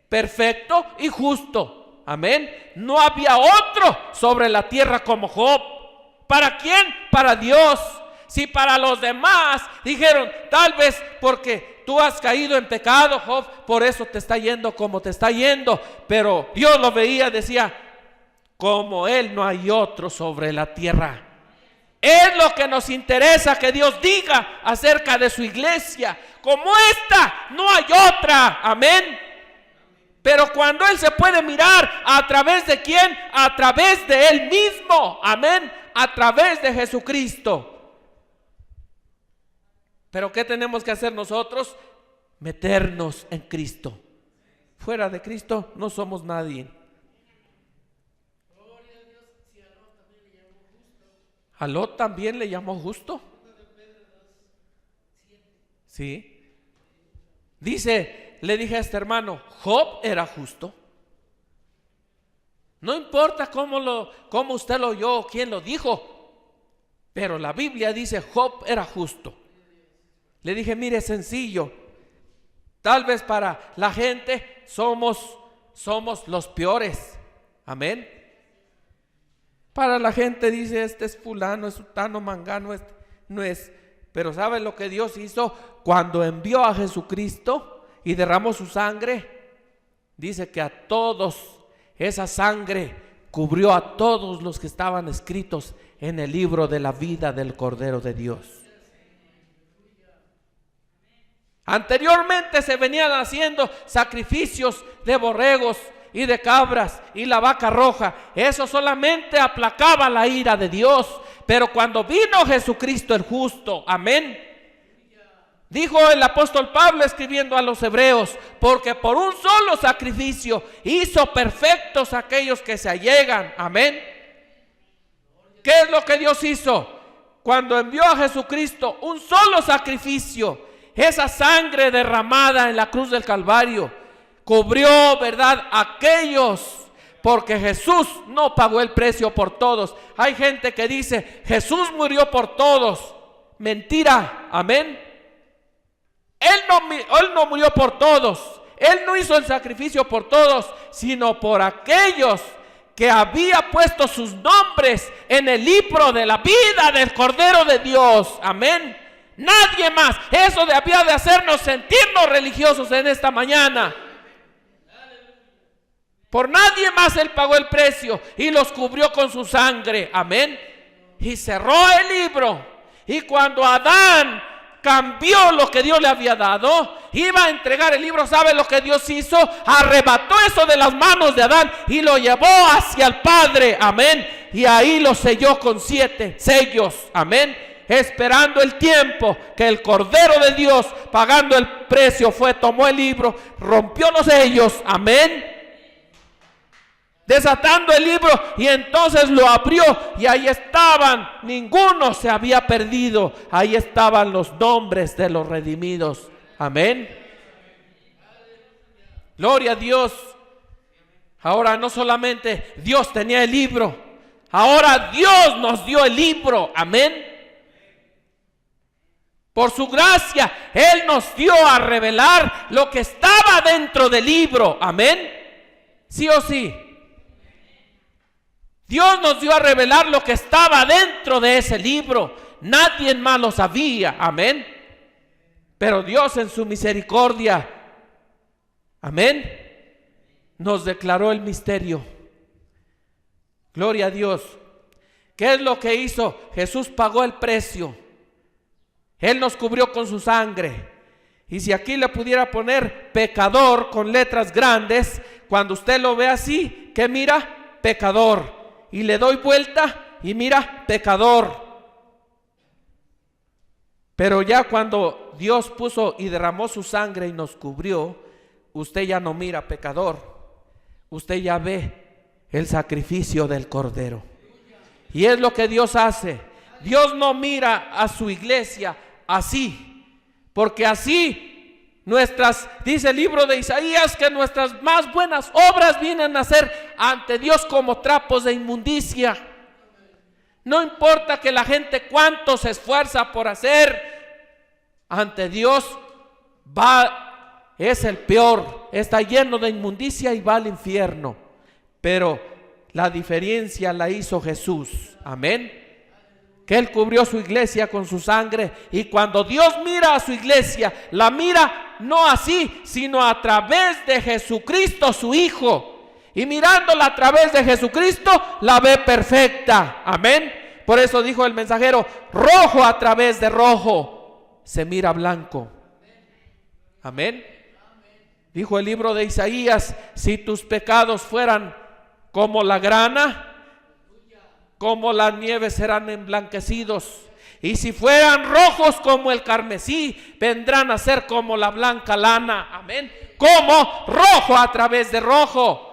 Perfecto y justo. Amén. No había otro sobre la tierra como Job. ¿Para quién? Para Dios. Si para los demás dijeron, tal vez porque tú has caído en pecado, Job, por eso te está yendo como te está yendo. Pero Dios lo veía, decía, como él no hay otro sobre la tierra. Es lo que nos interesa que Dios diga acerca de su iglesia. Como esta, no hay otra. Amén. Pero cuando él se puede mirar, ¿a través de quién? A través de él mismo. Amén. A través de Jesucristo. Pero ¿qué tenemos que hacer nosotros? Meternos en Cristo. Fuera de Cristo no somos nadie. ¿A Lot también le llamó justo? Sí. Dice, le dije a este hermano, Job era justo. No importa cómo usted lo oyó o quién lo dijo, pero la Biblia dice Job era justo. Le dije, mire, sencillo. Tal vez para la gente somos los peores. Amén. Para la gente dice, este es fulano, es sutano, mangano, este no es. Pero ¿sabe lo que Dios hizo? Cuando envió a Jesucristo y derramó su sangre, dice que a todos, esa sangre cubrió a todos los que estaban escritos en el libro de la vida del Cordero de Dios. Anteriormente se venían haciendo sacrificios de borregos y de cabras y la vaca roja. Eso solamente aplacaba la ira de Dios. Pero cuando vino Jesucristo el justo, amén, dijo el apóstol Pablo escribiendo a los hebreos, porque por un solo sacrificio hizo perfectos aquellos que se allegan. Amén. ¿Qué es lo que Dios hizo? Cuando envió a Jesucristo, un solo sacrificio. Esa sangre derramada en la cruz del Calvario cubrió, ¿verdad?, aquellos, porque Jesús no pagó el precio por todos. Hay gente que dice, Jesús murió por todos. Mentira, amén. Él no murió por todos. Él no hizo el sacrificio por todos, sino por aquellos que había puesto sus nombres en el libro de la vida del Cordero de Dios. Amén. Nadie más. Eso debía de hacernos sentirnos religiosos en esta mañana. Por nadie más Él pagó el precio y los cubrió con su sangre. Amén. Y cerró el libro. Y cuando Adán cambió lo que Dios le había dado, iba a entregar el libro, ¿sabe lo que Dios hizo? Arrebató eso de las manos de Adán y lo llevó hacia el Padre. Amén. Y ahí lo selló con 7 sellos. Amén. Esperando el tiempo que el Cordero de Dios, pagando el precio, tomó el libro, rompió los sellos, amén, desatando el libro, y entonces lo abrió, y ahí estaban, ninguno se había perdido, ahí estaban los nombres de los redimidos, amén. Gloria a Dios. Ahora no solamente Dios tenía el libro, ahora Dios nos dio el libro, amén. Por su gracia, Él nos dio a revelar lo que estaba dentro del libro. Amén. ¿Sí o sí? Dios nos dio a revelar lo que estaba dentro de ese libro. Nadie más lo sabía. Amén. Pero Dios en su misericordia, amén, nos declaró el misterio. Gloria a Dios. ¿Qué es lo que hizo? Jesús pagó el precio. Él nos cubrió con su sangre. Y si aquí le pudiera poner pecador con letras grandes, cuando usted lo ve así, ¿qué mira? Pecador. Y le doy vuelta y mira, pecador. Pero ya cuando Dios puso y derramó su sangre y nos cubrió, usted ya no mira pecador. usted ya ve el sacrificio del Cordero. Y es lo que Dios hace. Dios no mira a su iglesia así, porque así dice el libro de Isaías, que nuestras más buenas obras vienen a ser ante Dios como trapos de inmundicia. No importa que la gente cuánto se esfuerza por hacer, ante Dios es el peor, está lleno de inmundicia y va al infierno. Pero la diferencia la hizo Jesús, amén, que Él cubrió su iglesia con su sangre. Y cuando Dios mira a su iglesia, la mira no así, sino a través de Jesucristo su Hijo. Y mirándola a través de Jesucristo, la ve perfecta, amén. Por eso dijo el mensajero, rojo a través de rojo se mira blanco, amén. Dijo el libro de Isaías, si tus pecados fueran como la grana, como la nieve serán emblanquecidos. Y si fueran rojos como el carmesí, vendrán a ser como la blanca lana, amén. Como rojo a través de rojo.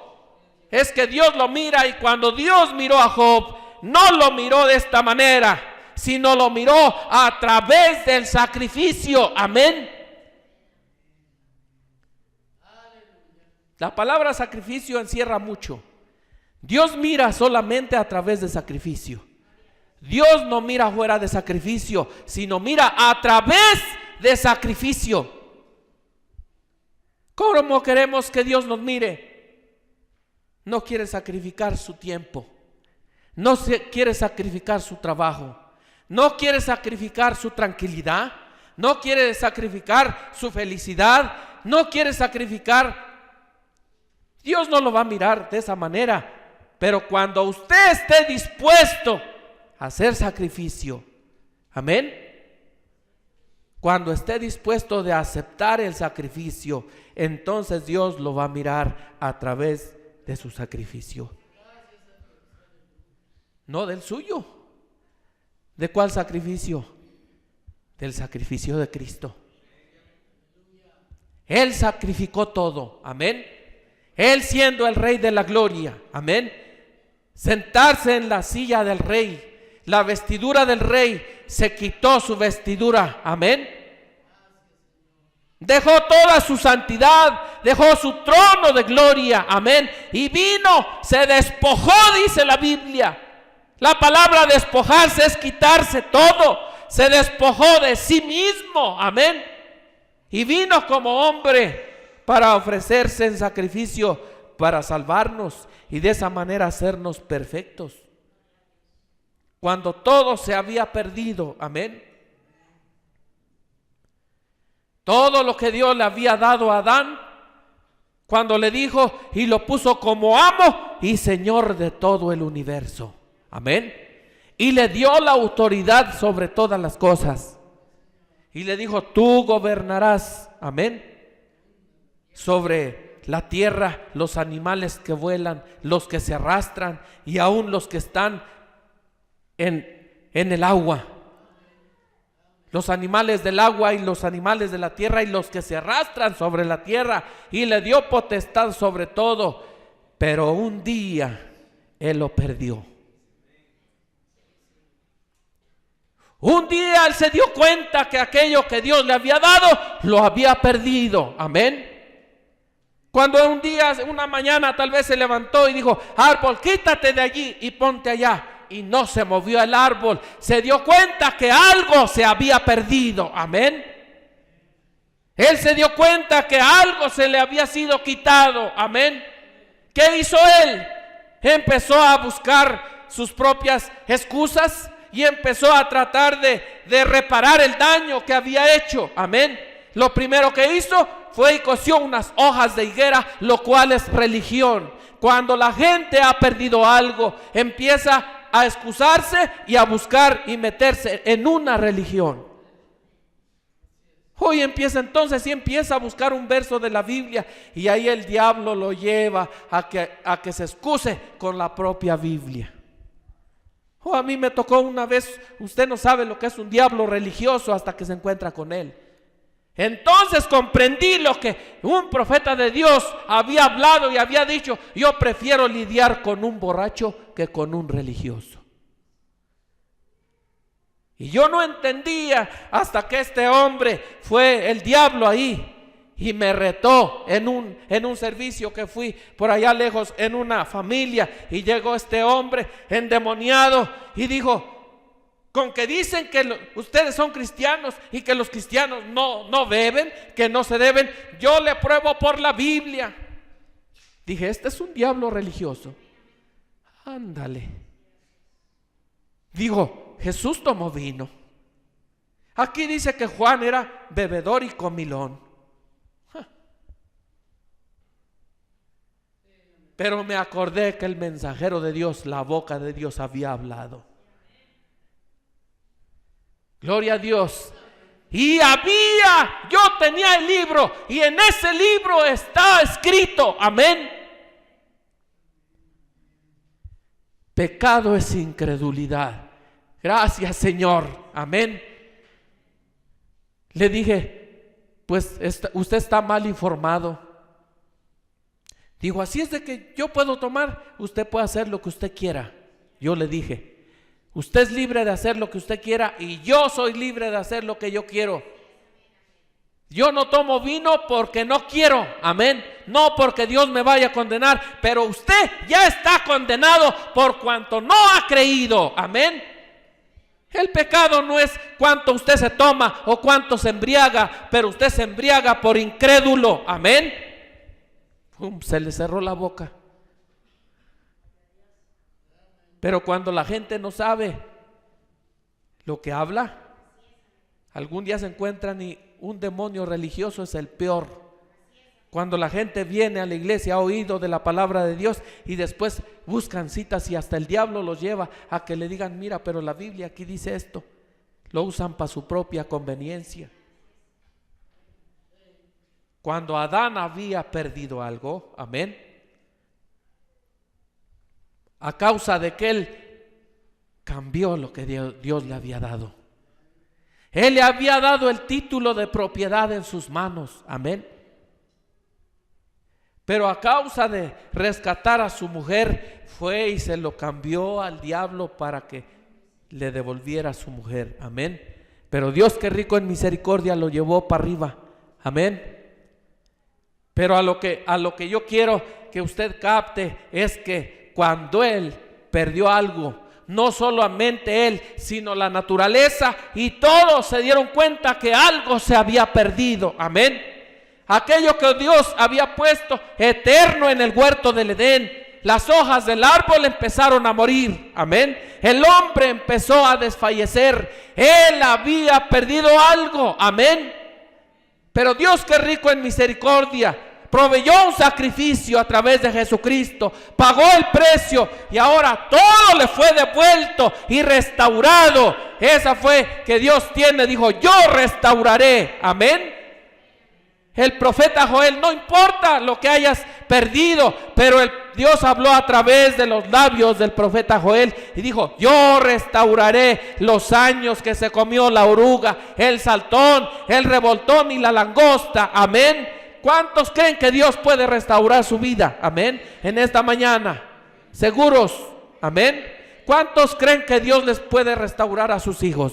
Es que Dios lo mira, y cuando Dios miró a Job, no lo miró de esta manera, sino lo miró a través del sacrificio, amén. La palabra sacrificio encierra mucho. Dios mira solamente a través de sacrificio. Dios no mira fuera de sacrificio, sino mira a través de sacrificio. ¿Cómo queremos que Dios nos mire? No quiere sacrificar su tiempo, no quiere sacrificar su trabajo, no quiere sacrificar su tranquilidad, no quiere sacrificar su felicidad, no quiere sacrificar. Dios no lo va a mirar de esa manera. Pero cuando usted esté dispuesto a hacer sacrificio, amén, cuando esté dispuesto de aceptar el sacrificio, entonces Dios lo va a mirar a través de su sacrificio, no del suyo. ¿De cuál sacrificio? Del sacrificio de Cristo. Él sacrificó todo, amén. Él siendo el Rey de la gloria, amén. Sentarse en la silla del rey, la vestidura del rey, se quitó su vestidura, amén. Dejó toda su santidad, dejó su trono de gloria, amén. Y vino, se despojó, dice la Biblia. La palabra despojarse es quitarse todo. Se despojó de sí mismo, amén. Y vino como hombre para ofrecerse en sacrificio, para salvarnos y de esa manera hacernos perfectos. Cuando todo se había perdido, amén. Todo lo que Dios le había dado a Adán, cuando le dijo y lo puso como amo y Señor de todo el universo, amén. Y le dio la autoridad sobre todas las cosas. Y le dijo, tú gobernarás, amén, sobre la tierra, los animales que vuelan, los que se arrastran y aún los que están en el agua. Los animales del agua y los animales de la tierra y los que se arrastran sobre la tierra. Y le dio potestad sobre todo. Pero un día Él lo perdió. Un día Él se dio cuenta que aquello que Dios le había dado lo había perdido, amén. Cuando un día, una mañana tal vez se levantó y dijo, árbol, quítate de allí y ponte allá. Y no se movió el árbol. Se dio cuenta que algo se había perdido, amén. Él se dio cuenta que algo se le había sido quitado, amén. ¿Qué hizo él? Empezó a buscar sus propias excusas y empezó a tratar de reparar el daño que había hecho, amén. Lo primero que hizo fue y cosió unas hojas de higuera, lo cual es religión. Cuando la gente ha perdido algo, empieza a excusarse y a buscar y meterse en una religión. Hoy empieza entonces y empieza a buscar un verso de la Biblia y ahí el diablo lo lleva a que se excuse con la propia Biblia. A mí me tocó una vez, usted no sabe lo que es un diablo religioso hasta que se encuentra con él. Entonces comprendí lo que un profeta de Dios había hablado y había dicho: yo prefiero lidiar con un borracho que con un religioso. Y yo no entendía hasta que este hombre, fue el diablo ahí, y me retó en un servicio que fui por allá lejos, en una familia, y llegó este hombre endemoniado y dijo: con que dicen que ustedes son cristianos y que los cristianos no beben, que no se deben, yo le pruebo por la Biblia. Dije: este es un diablo religioso. Ándale. Dijo: Jesús tomó vino. Aquí dice que Juan era bebedor y comilón. Pero me acordé que el mensajero de Dios, la boca de Dios, había hablado. Gloria a Dios. Y yo tenía el libro, y en ese libro está escrito, amén: pecado es incredulidad. Gracias, Señor, amén. Le dije: pues usted está mal informado. Digo: así es de que yo puedo tomar, usted puede hacer lo que usted quiera. Yo le dije: usted es libre de hacer lo que usted quiera, y yo soy libre de hacer lo que yo quiero. Yo no tomo vino porque no quiero, amén, no porque Dios me vaya a condenar, pero usted ya está condenado por cuanto no ha creído, amén. El pecado no es cuánto usted se toma o cuánto se embriaga, pero usted se embriaga por incrédulo, amén. Se le cerró la boca. Pero cuando la gente no sabe lo que habla, algún día se encuentran, y un demonio religioso es el peor. Cuando la gente viene a la iglesia, ha oído de la palabra de Dios, y después buscan citas, y hasta el diablo los lleva a que le digan: mira, pero la Biblia aquí dice esto. Lo usan para su propia conveniencia. Cuando Adán había perdido algo, amén, a causa de que él cambió lo que Dios le había dado. Él le había dado el título de propiedad en sus manos, amén. Pero a causa de rescatar a su mujer, fue y se lo cambió al diablo para que le devolviera a su mujer, amén. Pero Dios, que rico en misericordia, lo llevó para arriba, amén. Pero a lo que yo quiero que usted capte es que cuando él perdió algo, no solamente él, sino la naturaleza y todos se dieron cuenta que algo se había perdido, amén. Aquello que Dios había puesto eterno en el huerto del Edén, las hojas del árbol empezaron a morir, amén. El hombre empezó a desfallecer, él había perdido algo, amén. Pero Dios, que rico en misericordia, proveyó un sacrificio a través de Jesucristo, pagó el precio, y ahora todo le fue devuelto y restaurado. Esa fue que Dios tiene, dijo: yo restauraré, amén. El profeta Joel: no importa lo que hayas perdido, pero Dios habló a través de los labios del profeta Joel y dijo: yo restauraré los años que se comió la oruga, el saltón, el revoltón y la langosta, amén. ¿Cuántos creen que Dios puede restaurar su vida? Amén. En esta mañana, ¿seguros? Amén. ¿Cuántos creen que Dios les puede restaurar a sus hijos?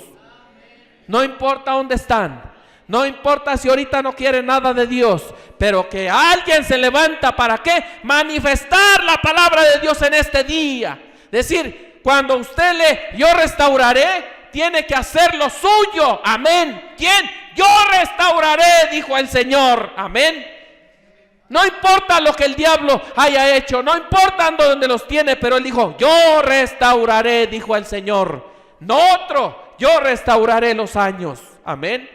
No importa dónde están, no importa si ahorita no quieren nada de Dios, pero que alguien se levanta para ¿qué? Manifestar la palabra de Dios en este día. Decir, cuando usted yo restauraré, tiene que hacer lo suyo, amén. ¿Quién? Yo restauraré, dijo el Señor, amén. No importa lo que el diablo haya hecho, no importa dónde los tiene, pero él dijo: yo restauraré, dijo el Señor. No otro, yo restauraré los años, amén.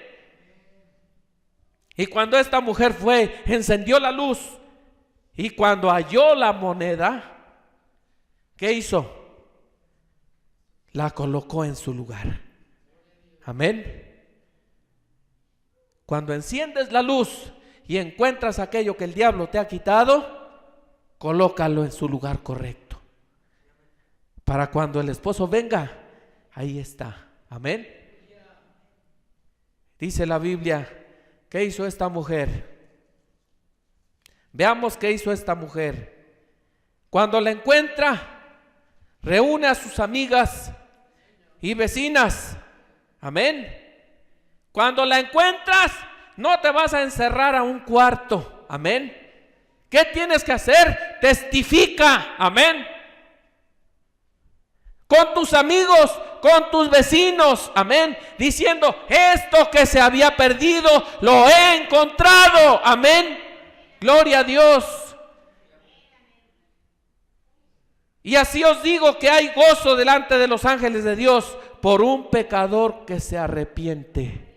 Y cuando esta mujer fue, encendió la luz, y cuando halló la moneda, ¿qué hizo? La colocó en su lugar, amén. Cuando enciendes la luz y encuentras aquello que el diablo te ha quitado, colócalo en su lugar correcto. Para cuando el esposo venga, ahí está. Amén. Dice la Biblia ¿Qué hizo esta mujer? Veamos qué hizo esta mujer. Cuando la encuentra, reúne a sus amigas y vecinas. Amén. Cuando la encuentras, no te vas a encerrar a un cuarto. Amén. ¿Qué tienes que hacer? Testifica. Amén. Con tus amigos, con tus vecinos. Amén. Diciendo, esto que se había perdido, lo he encontrado. Amén. Gloria a Dios. Y así os digo que hay gozo delante de los ángeles de Dios por un pecador que se arrepiente.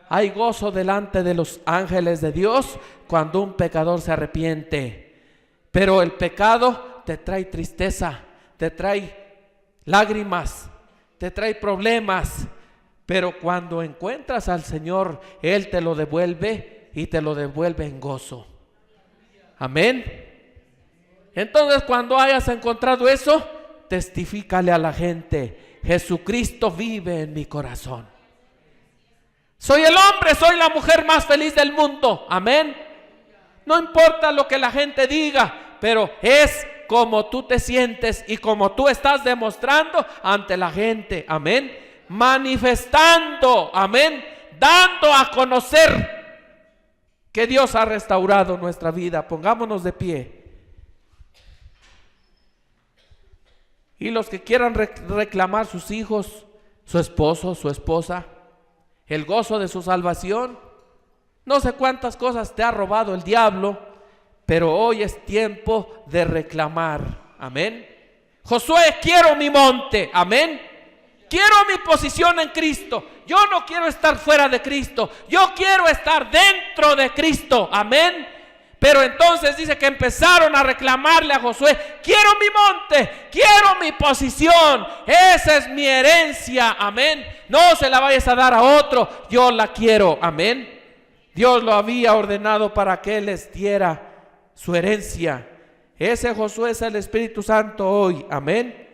Hay gozo delante de los ángeles de Dios cuando un pecador se arrepiente. Pero el pecado te trae tristeza, te trae lágrimas, te trae problemas. Pero cuando encuentras al Señor, Él te lo devuelve y te lo devuelve en gozo. Amén. Entonces, cuando hayas encontrado eso, testifícale a la gente: Jesucristo vive en mi corazón. Soy el hombre, soy la mujer más feliz del mundo. Amén. No importa lo que la gente diga, pero es como tú te sientes y como tú estás demostrando ante la gente. Amén. Manifestando, amén, dando a conocer que Dios ha restaurado nuestra vida. Pongámonos de pie. Y los que quieran reclamar sus hijos, su esposo, su esposa, el gozo de su salvación. No sé cuántas cosas te ha robado el diablo, pero hoy es tiempo de reclamar. Amén. Josué, quiero mi monte. Amén. Quiero mi posición en Cristo. Yo no quiero estar fuera de Cristo. Yo quiero estar dentro de Cristo. Amén. Pero entonces dice que empezaron a reclamarle a Josué: quiero mi monte, quiero mi posición, esa es mi herencia. Amén. No se la vayas a dar a otro, yo la quiero. Amén. Dios lo había ordenado para que Él les diera su herencia. Ese Josué es el Espíritu Santo hoy. Amén.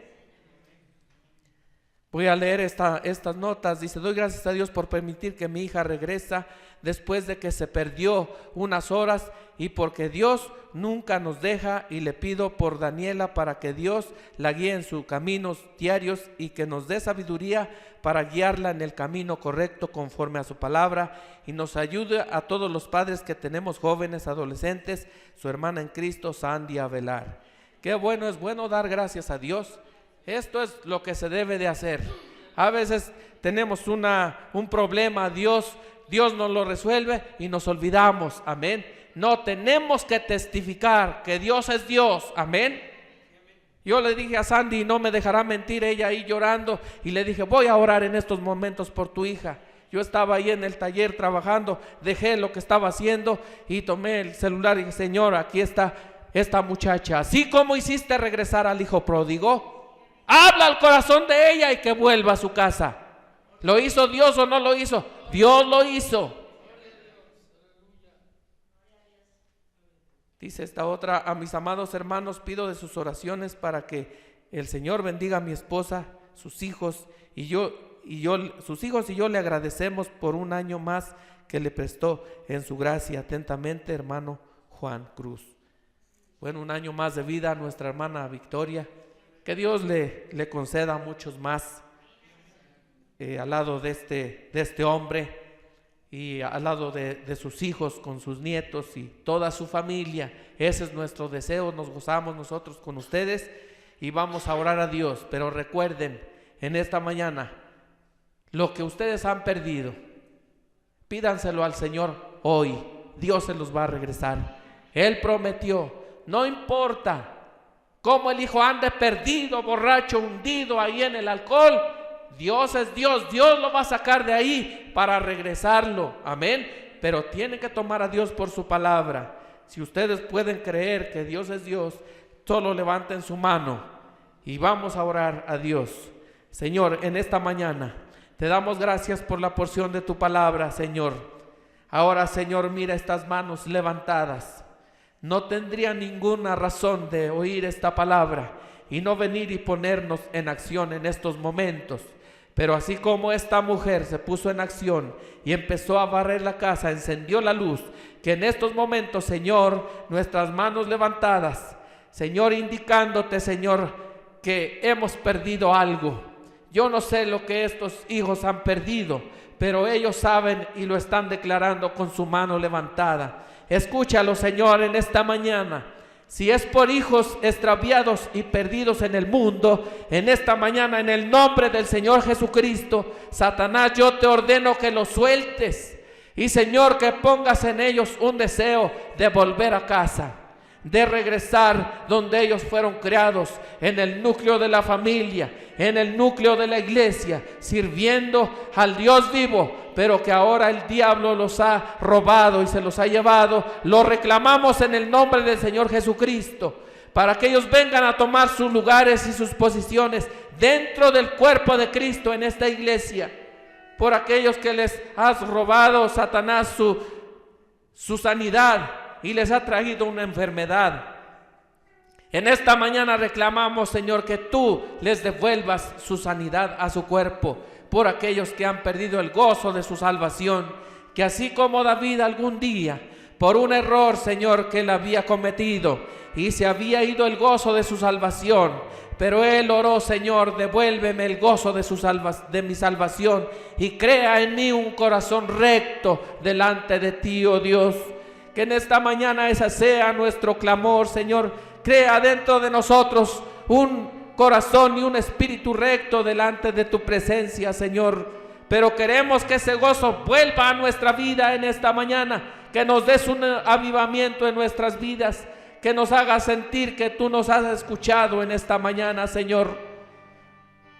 Voy a leer estas notas. Dice: doy gracias a Dios por permitir que mi hija regresa después de que se perdió unas horas, y porque Dios nunca nos deja, y le pido por Daniela para que Dios la guíe en sus caminos diarios y que nos dé sabiduría para guiarla en el camino correcto conforme a su palabra, y nos ayude a todos los padres que tenemos jóvenes, adolescentes. Su hermana en Cristo, Sandy Avelar. Qué bueno, es bueno dar gracias a Dios. Esto es lo que se debe de hacer. A veces tenemos un problema, Dios nos lo resuelve y nos olvidamos. Amén. No, tenemos que testificar que Dios es Dios. Amén. Yo le dije a Sandy, no me dejará mentir, ella ahí llorando, y le dije: voy a orar en estos momentos por tu hija. Yo estaba ahí en el taller trabajando, dejé lo que estaba haciendo y tomé el celular y dije: Señor, aquí está esta muchacha. Así como hiciste regresar al hijo pródigo, habla al corazón de ella y que vuelva a su casa. ¿Lo hizo Dios o no lo hizo? Dios lo hizo. Dice esta otra: a mis amados hermanos pido de sus oraciones para que el Señor bendiga a mi esposa, sus hijos y yo le agradecemos por un año más que le prestó en su gracia. Atentamente, hermano Juan Cruz. Bueno, un año más de vida a nuestra hermana Victoria. Que Dios le conceda muchos más al lado de este hombre, y al lado de sus hijos, con sus nietos y toda su familia. Ese es nuestro deseo. Nos gozamos nosotros con ustedes y vamos a orar a Dios. Pero recuerden, en esta mañana, lo que ustedes han perdido, pídanselo al Señor hoy. Dios se los va a regresar. Él prometió. No importa cómo el hijo ande perdido, borracho, hundido ahí en el alcohol, Dios es Dios. Dios lo va a sacar de ahí para regresarlo. Amén. Pero tienen que tomar a Dios por su palabra. Si ustedes pueden creer que Dios es Dios, solo levanten su mano y vamos a orar a Dios. Señor, en esta mañana te damos gracias por la porción de tu palabra, Señor. Ahora, Señor, mira estas manos levantadas. No tendría ninguna razón de oír esta palabra y no venir y ponernos en acción en estos momentos. Pero así como esta mujer se puso en acción y empezó a barrer la casa, encendió la luz, que en estos momentos, Señor, nuestras manos levantadas, Señor, indicándote, Señor, que hemos perdido algo. Yo no sé lo que estos hijos han perdido, pero ellos saben y lo están declarando con su mano levantada. Escúchalo, Señor, en esta mañana. Si es por hijos extraviados y perdidos en el mundo, en esta mañana, en el nombre del Señor Jesucristo, Satanás, yo te ordeno que los sueltes. Y, Señor, que pongas en ellos un deseo de volver a casa, de regresar donde ellos fueron creados, en el núcleo de la familia, en el núcleo de la iglesia, sirviendo al Dios vivo, pero que ahora el diablo los ha robado y se los ha llevado. Lo reclamamos en el nombre del Señor Jesucristo, para que ellos vengan a tomar sus lugares y sus posiciones dentro del cuerpo de Cristo en esta iglesia. Por aquellos que les has robado, Satanás, su sanidad, y les ha traído una enfermedad. En esta mañana reclamamos, Señor, que tú les devuelvas su sanidad a su cuerpo. Por aquellos que han perdido el gozo de su salvación, que así como David algún día, por un error, Señor, que él había cometido, y se había ido el gozo de su salvación, pero él oró: Señor, devuélveme el gozo de mi salvación, y crea en mí un corazón recto delante de ti, oh Dios. Que en esta mañana esa sea nuestro clamor, Señor. Crea dentro de nosotros un corazón y un espíritu recto delante de tu presencia, Señor. Pero queremos que ese gozo vuelva a nuestra vida en esta mañana, que nos des un avivamiento en nuestras vidas, que nos haga sentir que tú nos has escuchado en esta mañana, Señor.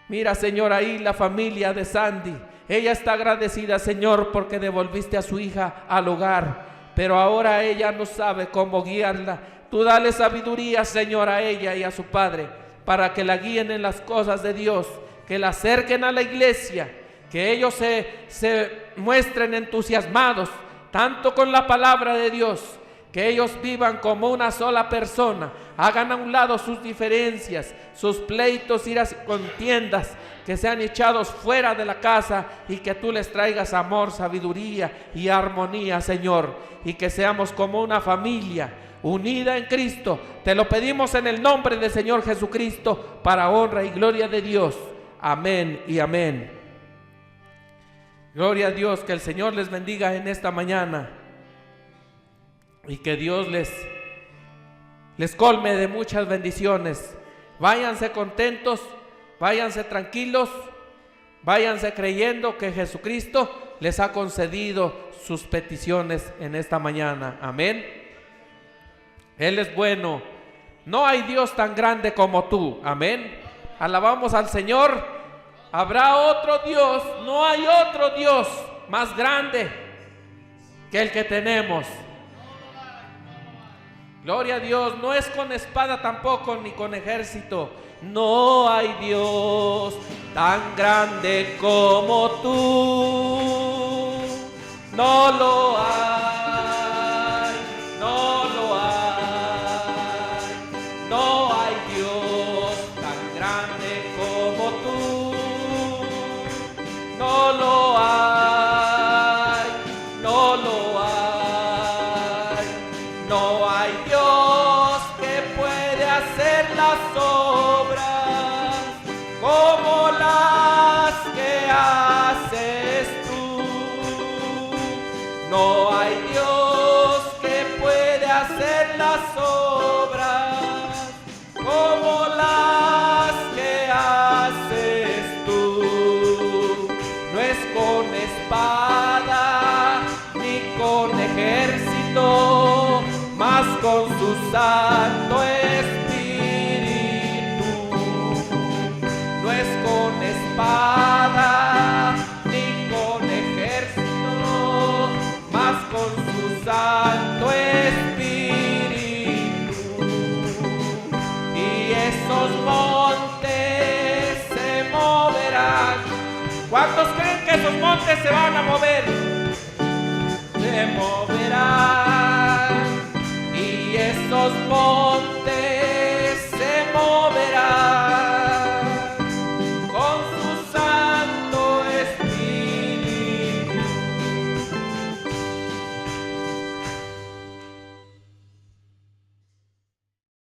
Mira, Señor, ahí la familia de Sandy. Ella está agradecida, Señor, porque devolviste a su hija al hogar, pero ahora ella no sabe cómo guiarla. Tú dale sabiduría, Señor, a ella y a su padre, para que la guíen en las cosas de Dios, que la acerquen a la iglesia, que ellos se muestren entusiasmados, tanto con la palabra de Dios, que ellos vivan como una sola persona, hagan a un lado sus diferencias, sus pleitos, iras y contiendas, que sean echados fuera de la casa, y que tú les traigas amor, sabiduría y armonía, Señor, y que seamos como una familia unida en Cristo. Te lo pedimos en el nombre del Señor Jesucristo, para honra y gloria de Dios. Amén y amén. Gloria a Dios. Que el Señor les bendiga en esta mañana, y que Dios les colme de muchas bendiciones. Váyanse contentos, váyanse tranquilos, váyanse creyendo que Jesucristo les ha concedido sus peticiones en esta mañana. Amén. Él es bueno. No hay Dios tan grande como tú. Amén. Alabamos al Señor. Habrá otro Dios. No hay otro Dios más grande que el que tenemos. Gloria a Dios. No es con espada tampoco, ni con ejército. No hay Dios tan grande como tú. No lo hay, no lo hay. No hay Dios tan grande como tú. No lo hay, no lo hay. No hay Dios que puede hacer las obras como las que haces tú. No hay Dios que puede hacer las obras como las que haces tú. No es con espada ni con ejército, mas con su Santo Espíritu. No es con espada ni con ejército, mas con su Santo Espíritu. Y esos montes se moverán. ¿Cuántos creen que esos montes se van a mover? Se moverán. Y esos montes